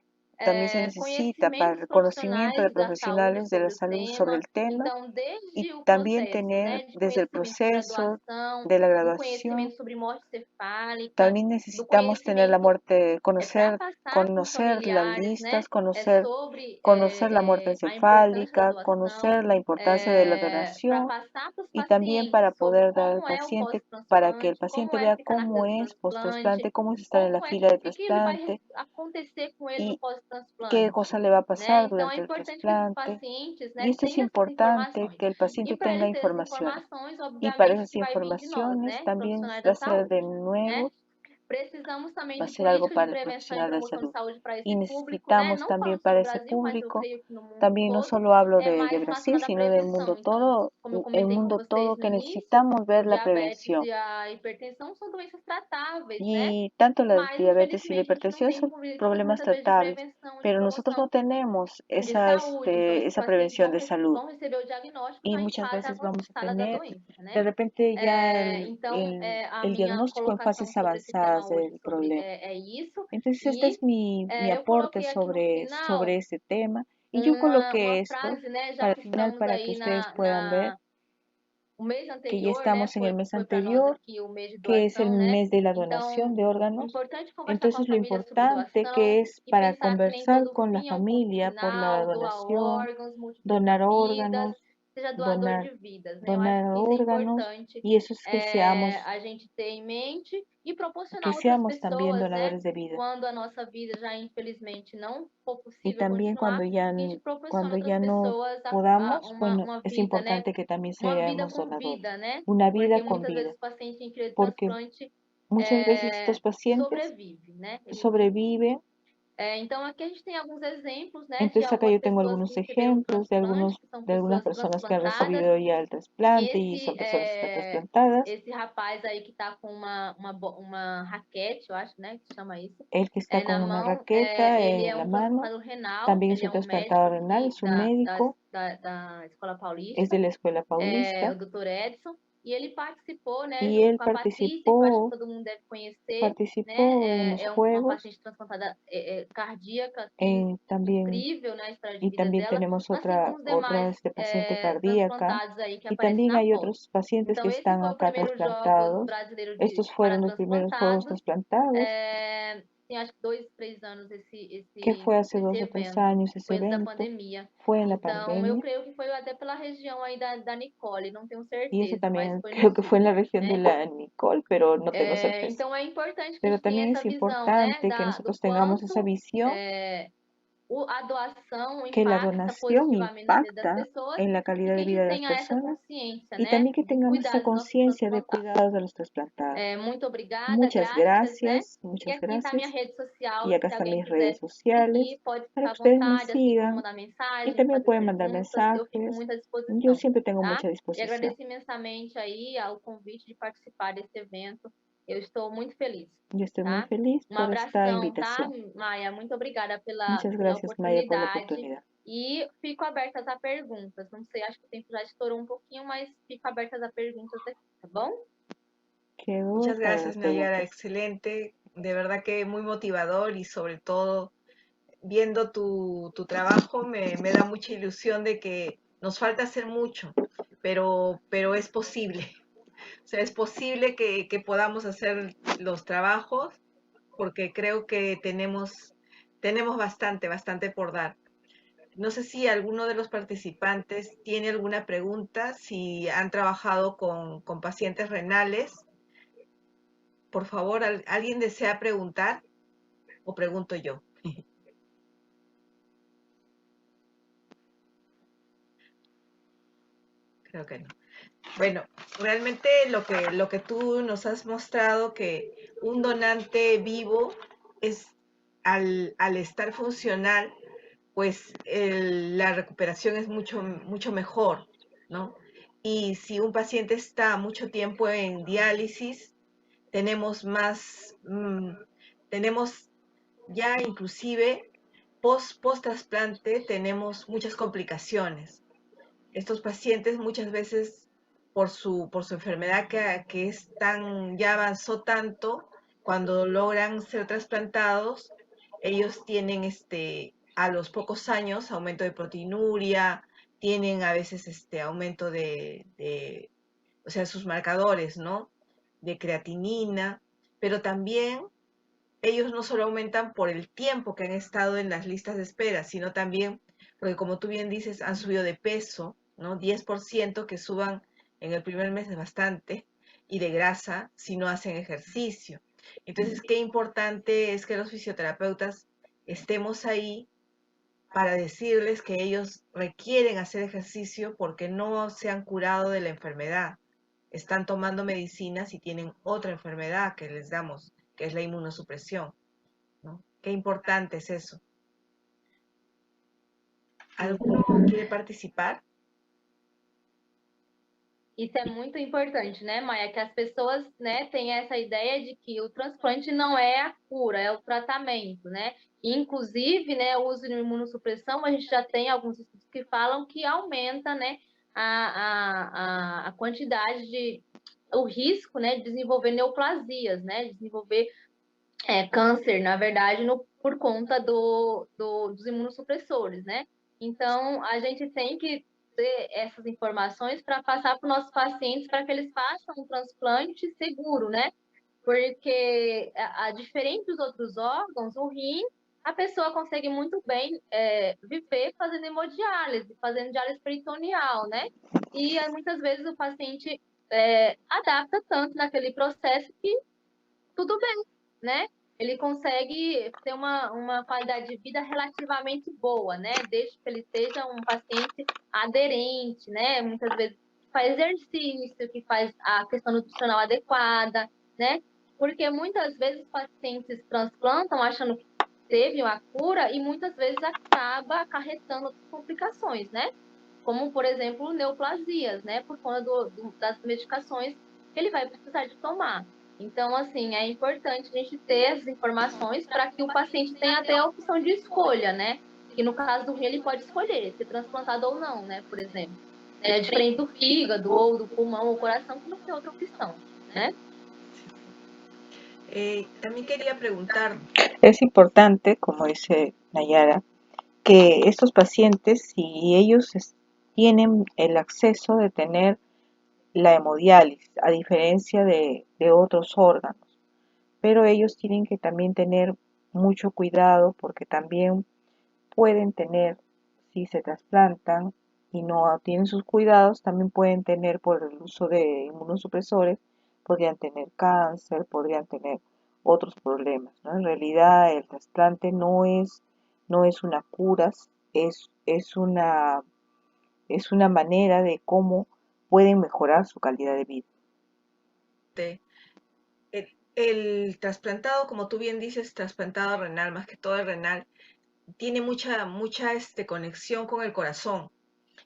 también se necesita para Conhecimentos el conocimiento de profissionais da saúde profesionales de la sobre o salud sobre tema. el tema Então, y desde o también processo, tener né, de desde el conhecimento de proceso graduação, de la do graduación. conhecimento sobre morte cefálica, También do necesitamos tener la conhecimento muerte, para passar para os conocer las familiares, né, listas, conocer, conocer la muerte a importância da encefálica, doação, conocer la importancia de la para donación passar para os y también para pacientes sobre poder dar al como é o paciente, para que el pós-transplante, como paciente é vea ficar na cómo fila do es transplante, post-trasplante, cómo es estar en la como é, fila de o que, que ele vai trasplante acontecer com ele no y qué pós-transplante, cosa le va a né? pasar Então, é durante el importante que esses trasplante. pacientes, Y né, esto es tenham essas importante, informações. que el E paciente para tenga ele ter essas informaciones. informações, Y para obviamente, esas que vai vir de nós, informaciones né, también profissionais va da a ser de saúde, né? nuevo, Precisamos também va a de ser algo políticas de para el prevenção e profesional de promoção de salud. saúde para Y esse público, né? necesitamos Não también falando só para no esse Brasil, mas eu público, creio que no mundo también no todo, solo hablo é de mais Brasil, relacionado à sino del prevenção. mundo Então, todo, como eu el comentei com mundo vocês todo, no que início, necesitamos o ver la diabetes prevención. e a hipertensão são doenças tratáveis, né? Y tanto la Mas, diabetes y la infelizmente, a gente não hipertensión tem son políticas problemas muitas vezes de tratables, prevenção e de pero nosotros no promoção tenemos de saúde. Então, esses esa pacientes prevención de salud. vão receber o diagnóstico Y já em muchas fase veces vamos a avançada da tener doença, de né? repente ya Então, a el minha diagnóstico en colocação fases sobre esse tema avanzadas hoje del sobre, problema. é isso. Entonces este E es mi eu aporte coloquei aqui no sobre final este tema y yo uma coloqué esto frase, né? Já para que el final estamos para que aí ustedes puedan ver o mês que ya anterior, né? estamos en el mes Foi para nós anterior, aqui o mês de que es el doação, né? mes de la donación Então, de órganos. importante conversar com a Entonces lo família sobre importante que doação es e para pensar que nem conversar todo con la fim é um ponto familia por la final, doar donación, órgãos, multiplicar donar vidas, órganos, seja doador donar, de vidas, né? Eu acho donar que isso é órganos importante y eso es a gente ter em mente e que proporcionar a outras seamos también pessoas, né? donadores de vida. Quando a nossa vida já infelizmente não for Y possível también continuar, a gente proporciona cuando a outras ya no pessoas podamos, bueno, uma es vida, né? importante que también Uma vida seamos com donadores. vida, né? Una vida Porque con muitas vezes vida. o paciente em fila de Porque transplante muchas veces estos pacientes sobrevive, né? Ele sobreviven. então, aqui a gente tem alguns exemplos, né, de Entonces acá algumas yo tengo pessoas que algunos receberam o ejemplos transplante, que são de algunas pessoas personas que han transplantadas. recibido ya el trasplante y Esse, son personas que están trasplantadas. esse rapaz aí que tá com uma raquete, eu acho, né, que chama isso, El que está na con una mão, raqueta ele é en la um mano transplantador renal, también es ele un é um médico trasplantador renal, aqui es un médico, da Escola es Paulista, de la Escuela Paulista o Dr. Edson, e ele participou, né, y junto él com a Patrícia, que eu acho que participó, todo mundo deve conhecer, né, participó en los uma Juegos, paciente transplantada cardíaca, assim, también, incrível, né, a história de y vida también dela, tenemos assim como os demais paciente cardíaca, transplantados aí que y aparecem también na hay foto. otros pacientes que Então, esse están foi o acá primeiro Jogos trasplantados. Brasileiro Estos para fueron los primeros Juegos transplantados. trasplantados, Tem acho que 2, 3 anos que fue hace esse 2 o 3 evento, años ese foi antes da evento, pandemia. fue en la Então, eu pandemia. creio que foi até pela região aí da Nicole, não tenho Y eso certeza, mas también foi no creo que fue sul, en la región de né? la Nicole, pero no tengo certeza. Então, é importante que a Pero gente tenha también essa es visão, né, importante que do nosotros tengamos esa quanto visión, a doação que la impacta donación positivamente na vida das impacta pessoas en la e calidad que de a vida gente de las tenha essa personas consciência, y né, también que de tengamos cuidar esa dos nossos conciencia de transplantados. cuidados de los trasplantados. Muito obrigada, Muchas graças, né? gracias, E muchas aqui está a minha gracias. rede social, Y acá se están alguém mis redes quiser sociales seguir, pode para ficar que à ustedes me vontade, assim como sigan mandar y mensagem, también fazer pueden mandar perguntas, eu fico mensajes. muito à Yo disposição, siempre tengo tá? mucha E disposición. agradeço imensamente aí ao convite de participar desse evento Eu estou muito feliz, Yo estoy muy tá? feliz Um por esta abração, tá, invitación. Maia? Muito obrigada Muchas pela gracias, Maya, por la oportunidade. oportunidad. E fico abertas a perguntas. Não sei, acho que o tempo já estourou um pouquinho, mas fico abertas a perguntas aqui, tá bom? Quedo Muchas para las gracias, Nayara, preguntas. excelente, de verdad que muy motivador y sobre todo viendo tu trabajo me da mucha ilusión de que nos falta hacer mucho, pero es posible. O sea, es posible que podamos hacer los trabajos porque creo que tenemos bastante por dar. No sé si alguno de los participantes tiene alguna pregunta, si han trabajado con pacientes renales. Por favor, ¿alguien desea preguntar o pregunto yo? Creo que no. Bueno, realmente lo que tú nos has mostrado que un donante vivo es al estar funcional, pues la recuperación es mucho mejor, ¿no? Y si un paciente está mucho tiempo en diálisis, tenemos tenemos ya inclusive post trasplante tenemos muchas complicaciones. Estos pacientes muchas veces por su enfermedad que es tan, ya avanzó tanto, cuando logran ser trasplantados, ellos tienen a los pocos años aumento de proteinuria, tienen a veces aumento o sea, sus marcadores, ¿no? De creatinina, pero también ellos no solo aumentan por el tiempo que han estado en las listas de espera, sino también porque como tú bien dices, han subido de peso, ¿no? 10% que suban en el primer mes es bastante, y de grasa si no hacen ejercicio. Entonces, qué importante es que los fisioterapeutas estemos ahí para decirles que ellos requieren hacer ejercicio porque no se han curado de la enfermedad. Están tomando medicinas y tienen otra enfermedad que les damos, que es la inmunosupresión, ¿no? Qué importante es eso. ¿Alguno quiere participar? Isso é muito importante, né, Maia? Que as pessoas, né, têm essa ideia de que o transplante não é a cura, é o tratamento, né? Inclusive, né, o uso de imunossupressão, a gente já tem alguns estudos que falam que aumenta, né, a quantidade o risco, né, de desenvolver neoplasias, né, de desenvolver câncer, na verdade, por conta dos imunossupressores, né? Então, a gente tem que ter essas informações para passar para os nossos pacientes para que eles façam um transplante seguro, né? Porque, diferente dos outros órgãos, o rim, a pessoa consegue muito bem viver fazendo hemodiálise, fazendo diálise peritoneal, né? E muitas vezes o paciente adapta tanto naquele processo que tudo bem, né? Ele consegue ter uma qualidade de vida relativamente boa, né? Desde que ele seja um paciente aderente, né? Muitas vezes que faz exercício, que faz a questão nutricional adequada, né? Porque muitas vezes os pacientes transplantam achando que teve uma cura e muitas vezes acaba acarretando outras complicações, né? Como, por exemplo, neoplasias, né? Por conta das medicações que ele vai precisar de tomar. Então, assim, é importante a gente ter as informações para que o paciente tenha até a opção de escolha, né? Que no caso do rim ele pode escolher ser transplantado ou não, né? Por exemplo. É diferente do fígado ou do pulmão ou coração, que não tem outra opção, né? También quería preguntar. Es importante, como dice Nayara, que estos pacientes, si ellos tienen el acceso de tener la hemodiálisis, a diferencia de otros órganos, pero ellos tienen que también tener mucho cuidado porque también pueden tener, si se trasplantan y no tienen sus cuidados, también pueden tener por el uso de inmunosupresores, podrían tener cáncer, podrían tener otros problemas, ¿no? En realidad el trasplante no es una cura, es es una manera de cómo pueden mejorar su calidad de vida. El trasplantado, como tú bien dices, trasplantado renal, más que todo el renal, tiene mucha conexión con el corazón.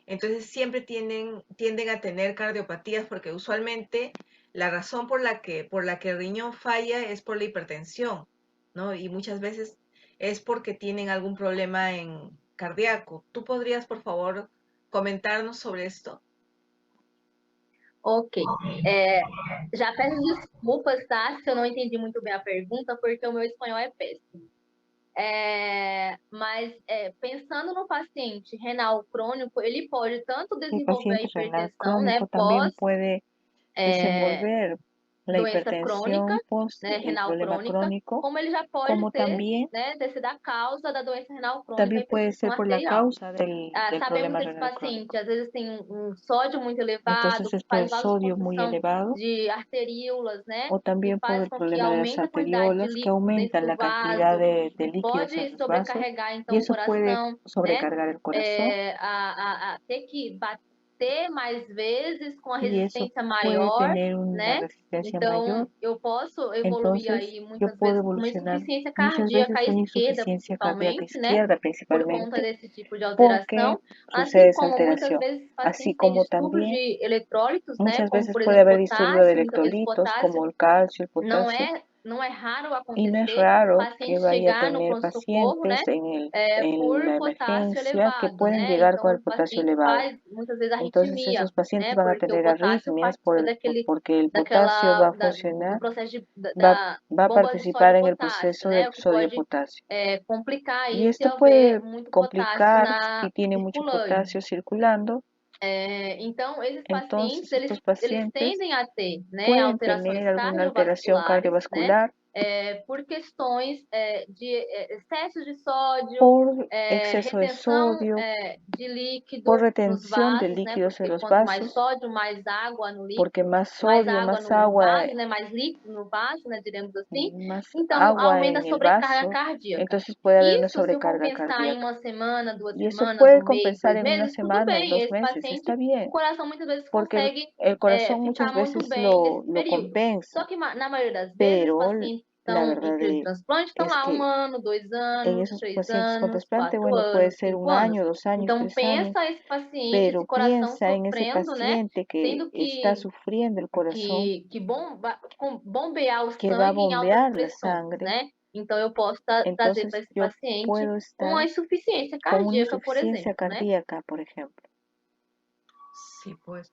Entonces siempre tienden a tener cardiopatías porque usualmente la razón por la que el riñón falla es por la hipertensión, ¿no? Y muchas veces es porque tienen algún problema en cardíaco. ¿Tú podrías, por favor, comentarnos sobre esto? Ok. É, já peço desculpas, tá? Se eu não entendi muito bem a pergunta, porque o meu espanhol é péssimo. Mas pensando no paciente renal crônico, ele pode tanto El desenvolver a paciente renal hipertensão, né, crónico también pós puede é, desenvolver la doença crônica, hipertensión post né, el renal problema crônica, crónico, como ele já pode como ter, también, né, ter sido a causa da doença renal crônica e también puede hipertensão ser por la arterial. causa del Sabemos problema que esse renal paciente, crónico. às vezes, tem um sódio muito elevado, Entonces que es por el faz sodio muy vasoconstrição elevado de arteríolas, né? o Que también por faz el com que problema de las aumente a quantidade de arteriolas que líquido dentro aumentan do la cantidad vaso de e líquidos en pode los vasos sobrecarregar, y então, o eso puede coração, né? sobrecargar el corazón A ter que bater mais vezes com a y eso resistência puede maior, tener una né? resistencia Então, mayor. eu posso evoluir Entonces aí yo muitas puedo vezes com uma evolucionar insuficiência muchas cardíaca veces à una esquerda, insuficiencia cardíaca principalmente, né? izquierda Por conta principalmente desse tipo de porque alteração, sucede assim esa como muitas alteración, vezes así pacientes têm como distúrbios también de eletrólitos, né? muchas Como veces por puede exemplo haber disturbio de potássio, muitas vezes electrolitos potássio como el calcio, el não potasio, é, não é raro y no es acontecer raro que paciente vaya a chegar no tener pronto-socorro, né? pacientes en Por la potássio emergencia que elevado, pueden né? llegar con Então el o potasio paciente elevado. faz muitas vezes Entonces arritmia, esos pacientes né? van a Porque o tener potássio arritmias participa daquele, porque el potasio va daquela, a do funcionar, processo va, da va a bomba de participar en el sódio-potássio, proceso de né? O que pode sodio-potasio. complicar Y aí se esto houver puede muito potássio complicar si na tiene mucho circulante. potasio circulando. Então, esses pacientes, Entonces estos eles pacientes tendem a ter, né, pueden alterações tener alguna alteración cardiovasculares, né, cardiovascular por questões de excesso de sódio, por exceso de retenção sodio, de por líquido nos retención de vasos, né, líquidos en porque los quanto mais vasos, sódio, mais água no porque líquido, más mais sodio, água más no agua, vaso, né, mais líquido no vaso, né, diremos assim, más então agua aumenta a en el sobrecarga vaso, cardíaca. entonces puede haber una Isso, se eu for sobrecarga pensar em cardíaca. uma semana, 2 Y eso semanas, puede 1 mês, compensar 2 en una meses, tudo semana, en bem. 2 Esse meses, está paciente, o bien, coração muitas vezes porque consegue el corazón ficar muchas muito veces bem nesse lo período. Só compensa, que na maioria das vezes, os pero pacientes que la estão em verdad período de transplante estão es lá 1 que ano, 2 en anos, esos 3 pacientes con anos, trasplante, 4 bueno, puede anos, ser 5 un anos. año, 2 años, Então 3 años, pensa esse paciente, pero esse coração piensa en ese sofrendo, né, paciente que tendo está que sufriendo el corazón, bombear o que va a sangue em altas bombear la pressões, sangre, né. Então eu posso trazer para entonces esse yo paciente puedo uma estar insuficiência con una cardíaca, por insuficiencia exemplo, né. cardíaca, por ejemplo. Sí, pues.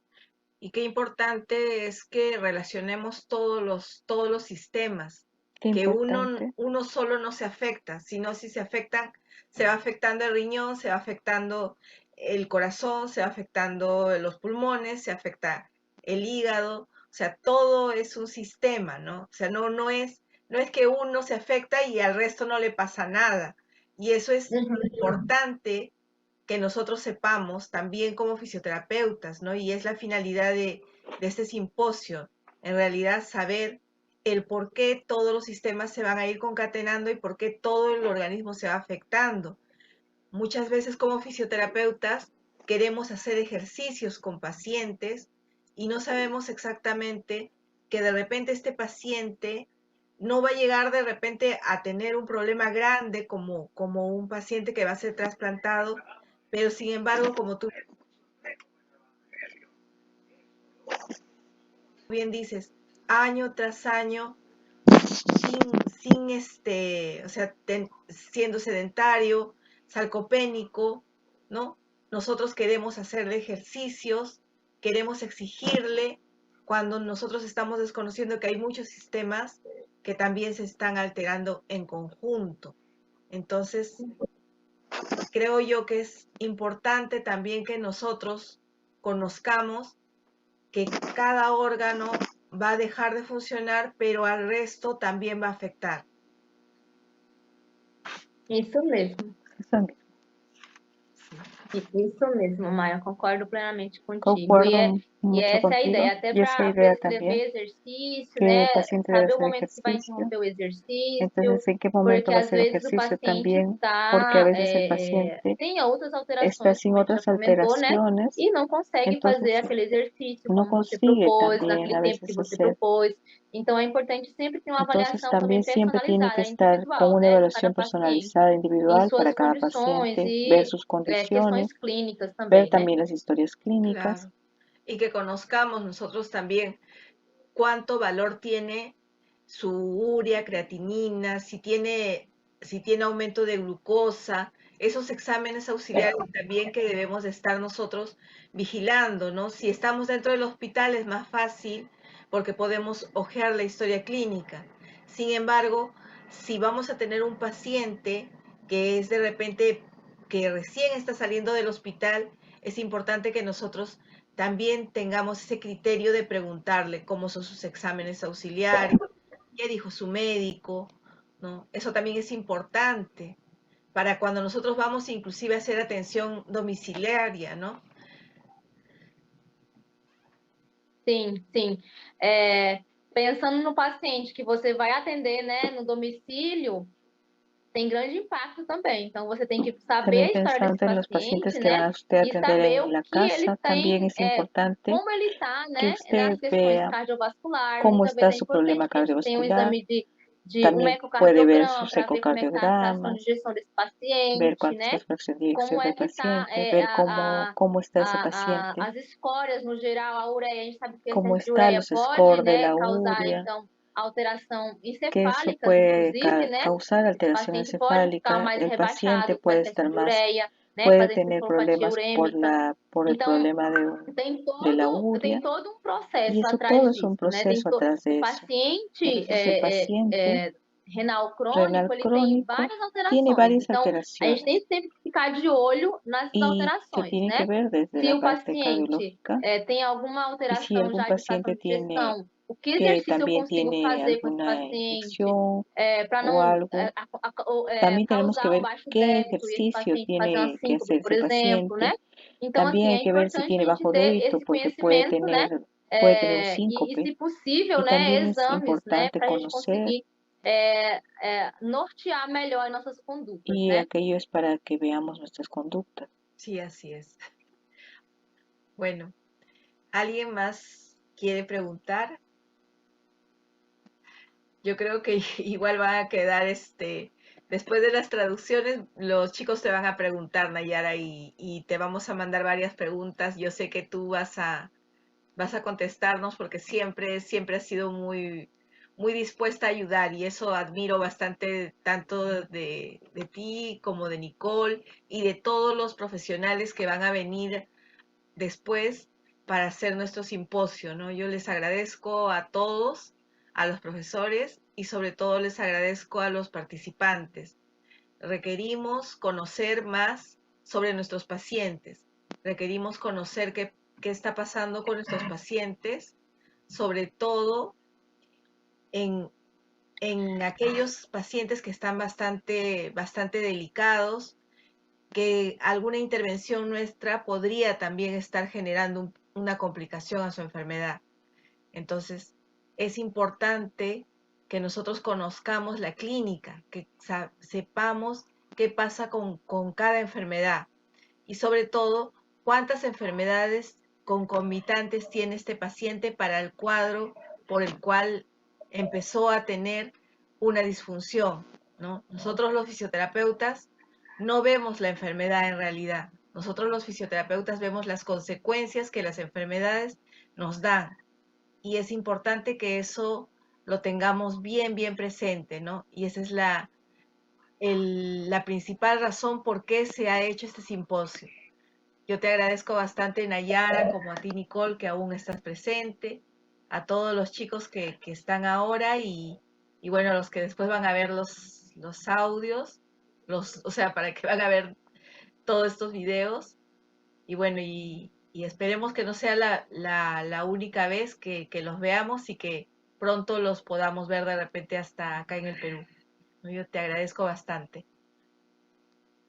Y qué importante es que relacionemos todos los sistemas, Qué que importante. uno solo no se afecta, sino si se afectan, se va afectando el riñón, se va afectando el corazón, se va afectando los pulmones, se afecta el hígado, o sea, todo es un sistema, ¿no? O sea, no es que uno se afecta y al resto no le pasa nada. Y eso es importante que nosotros sepamos también como fisioterapeutas, ¿no? Y es la finalidad de este simposio, en realidad saber el por qué todos los sistemas se van a ir concatenando y por qué todo el organismo se va afectando. Muchas veces como fisioterapeutas queremos hacer ejercicios con pacientes y no sabemos exactamente que de repente este paciente no va a llegar de repente a tener un problema grande como un paciente que va a ser trasplantado, pero sin embargo, como tú bien dices, año tras año, o sea, siendo sedentario, sarcopénico, ¿no? Nosotros queremos hacerle ejercicios, queremos exigirle, cuando nosotros estamos desconociendo que hay muchos sistemas que también se están alterando en conjunto. Entonces, creo yo que es importante también que nosotros conozcamos que cada órgano va a dejar de funcionar, pero al resto también va a afectar. Isso mesmo. Eso mismo. Isso mesmo, Maia, concordo plenamente contigo. Concuerdo E mucho essa é a contigo. ideia, até Y esa para idea también, prescrever exercício, que né? el paciente debe Saber o hacer momento que vai ejercicio. interromper o exercício, Entonces, ¿en qué momento porque va a às hacer vezes o ejercicio paciente también? Porque a veces el paciente tem outras está alterações, sin como a gente já otras comentou, né? alteraciones, E não consegue fazer entonces aquele exercício no como você consigue propôs, también naquele a tempo que veces você hacer. propôs. Então é importante sempre ter uma Entonces avaliação também también siempre tiene que personalizada, estar con individual, una né? De cada evaluación paciente, personalizada, em individual para suas cada condições paciente, ver e sus questões condiciones, clínicas ver também, né? también las historias clínicas. Claro. Y que conozcamos nosotros también cuánto valor tiene su urea, creatinina, si tiene aumento de glucosa, esos exámenes auxiliares también que debemos de estar nosotros vigilando, ¿no? Si estamos dentro del hospital es más fácil porque podemos hojear la historia clínica. Sin embargo, si vamos a tener un paciente que es de repente que recién está saliendo del hospital, es importante que nosotros también tengamos ese criterio de preguntarle cómo son sus exámenes auxiliares, qué dijo su médico, ¿no? Eso también es importante para cuando nosotros vamos inclusive a hacer atención domiciliaria, ¿no? Sim, sim. Pensando no paciente que você vai atender, né, no domicílio, tem grande impacto também. Então, você tem que saber a También história desse pensando en los pacientes paciente, que van né, a usted e atender saber en o la que ele casa, también tem, es importante como ele está, que né, usted nas questões vea cardiovasculares. cómo Muitas está vezes é su importante problema que a gente tenha um cardiovascular, exame de um también puede ver ecocardiograma sus para ver como é que está a fração de ecocardiogramas, ejeção desse ver paciente, cuánto es né? la fracción de Como eyección é del que está paciente, ver cómo está ese paciente, as escórias no geral, a ureia, a gente sabe que o cómo excesso de están ureia los pode, scores de né, la causar, urea, então, alteração que eso encefálicas, puede inclusive, né? causar Esse alteración paciente pode ficar encefálica, mais el paciente rebaixado com puede excesso estar de más, ureia, né? puede Fazer tener encefalopatia problemas urêmica. por el Então, problema de la tem urea, todo um y processo eso atrás todo es un disso, né? proceso atrás O de eso. paciente Entonces el paciente renal crônico, renal ele tem crónico várias tiene alterações. varias Então, a gente tem alteraciones sempre que ficar de olho nessas y se alterações, tiene que né? ver desde Se la o parte paciente cardiológica. tem alguma Y si alteração algún já de fração paciente de tiene digestão, o que que exercício eu también consigo tiene fazer com esse alguna paciente infección para o não algo, también tenemos que causar um ver baixo qué débito e esse ejercicio paciente fazer uma tiene que síncope, hacer por ese exemplo, né? paciente. Então, También assim, hay é que ver si importante a tiene gente bajo ter débito esse porque conhecimento, né? puede tener un E síncope. se possível, Y né, también es exames, né, importante para a gente conocer, conseguir nortear melhor nossas condutas, y né? aquello es para que veamos nuestras conductas. Sí, así es. Bueno, ¿alguien más quiere preguntar? Yo creo que igual va a quedar después de las traducciones, los chicos te van a preguntar, Nayara, y te vamos a mandar varias preguntas. Yo sé que tú vas a contestarnos porque siempre has sido muy, muy dispuesta a ayudar y eso admiro bastante tanto de ti como de Nicole y de todos los profesionales que van a venir después para hacer nuestro simposio, ¿no? Yo les agradezco a todos, a los profesores y sobre todo les agradezco a los participantes. Requerimos conocer más sobre nuestros pacientes, requerimos conocer qué está pasando con nuestros pacientes, sobre todo en, aquellos pacientes que están bastante delicados, que alguna intervención nuestra podría también estar generando una complicación a su enfermedad. Entonces, es importante que nosotros conozcamos la clínica, que sepamos qué pasa con cada enfermedad y sobre todo cuántas enfermedades concomitantes tiene este paciente para el cuadro por el cual empezó a tener una disfunción, ¿no? Nosotros los fisioterapeutas no vemos la enfermedad en realidad. Nosotros los fisioterapeutas vemos las consecuencias que las enfermedades nos dan y es importante que eso lo tengamos bien, bien presente, ¿no? Y esa es la principal razón por qué se ha hecho este simposio. Yo te agradezco bastante, Nayara, como a ti, Nicole, que aún estás presente, a todos los chicos que están ahora y bueno, los que después van a ver los audios, o sea, para que van a ver todos estos videos. Y bueno, y esperemos que no sea la única vez que los veamos y que pronto los podamos ver de repente hasta acá en el Perú. Yo te agradezco bastante.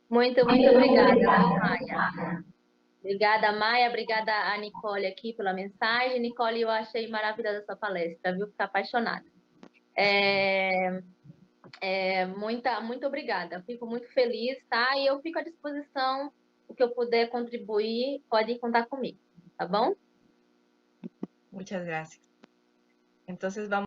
Muito obrigada, viu, Maia? Obrigada, Maia. Obrigada a Nicole aqui pela mensagem. Nicole, eu achei maravilhosa a sua palestra, viu? Fiquei apaixonada. Muito obrigada. Fico muito feliz, tá? E eu fico à disposição. O que eu puder contribuir, pode contar comigo, tá bom? Muchas gracias. Entonces vamos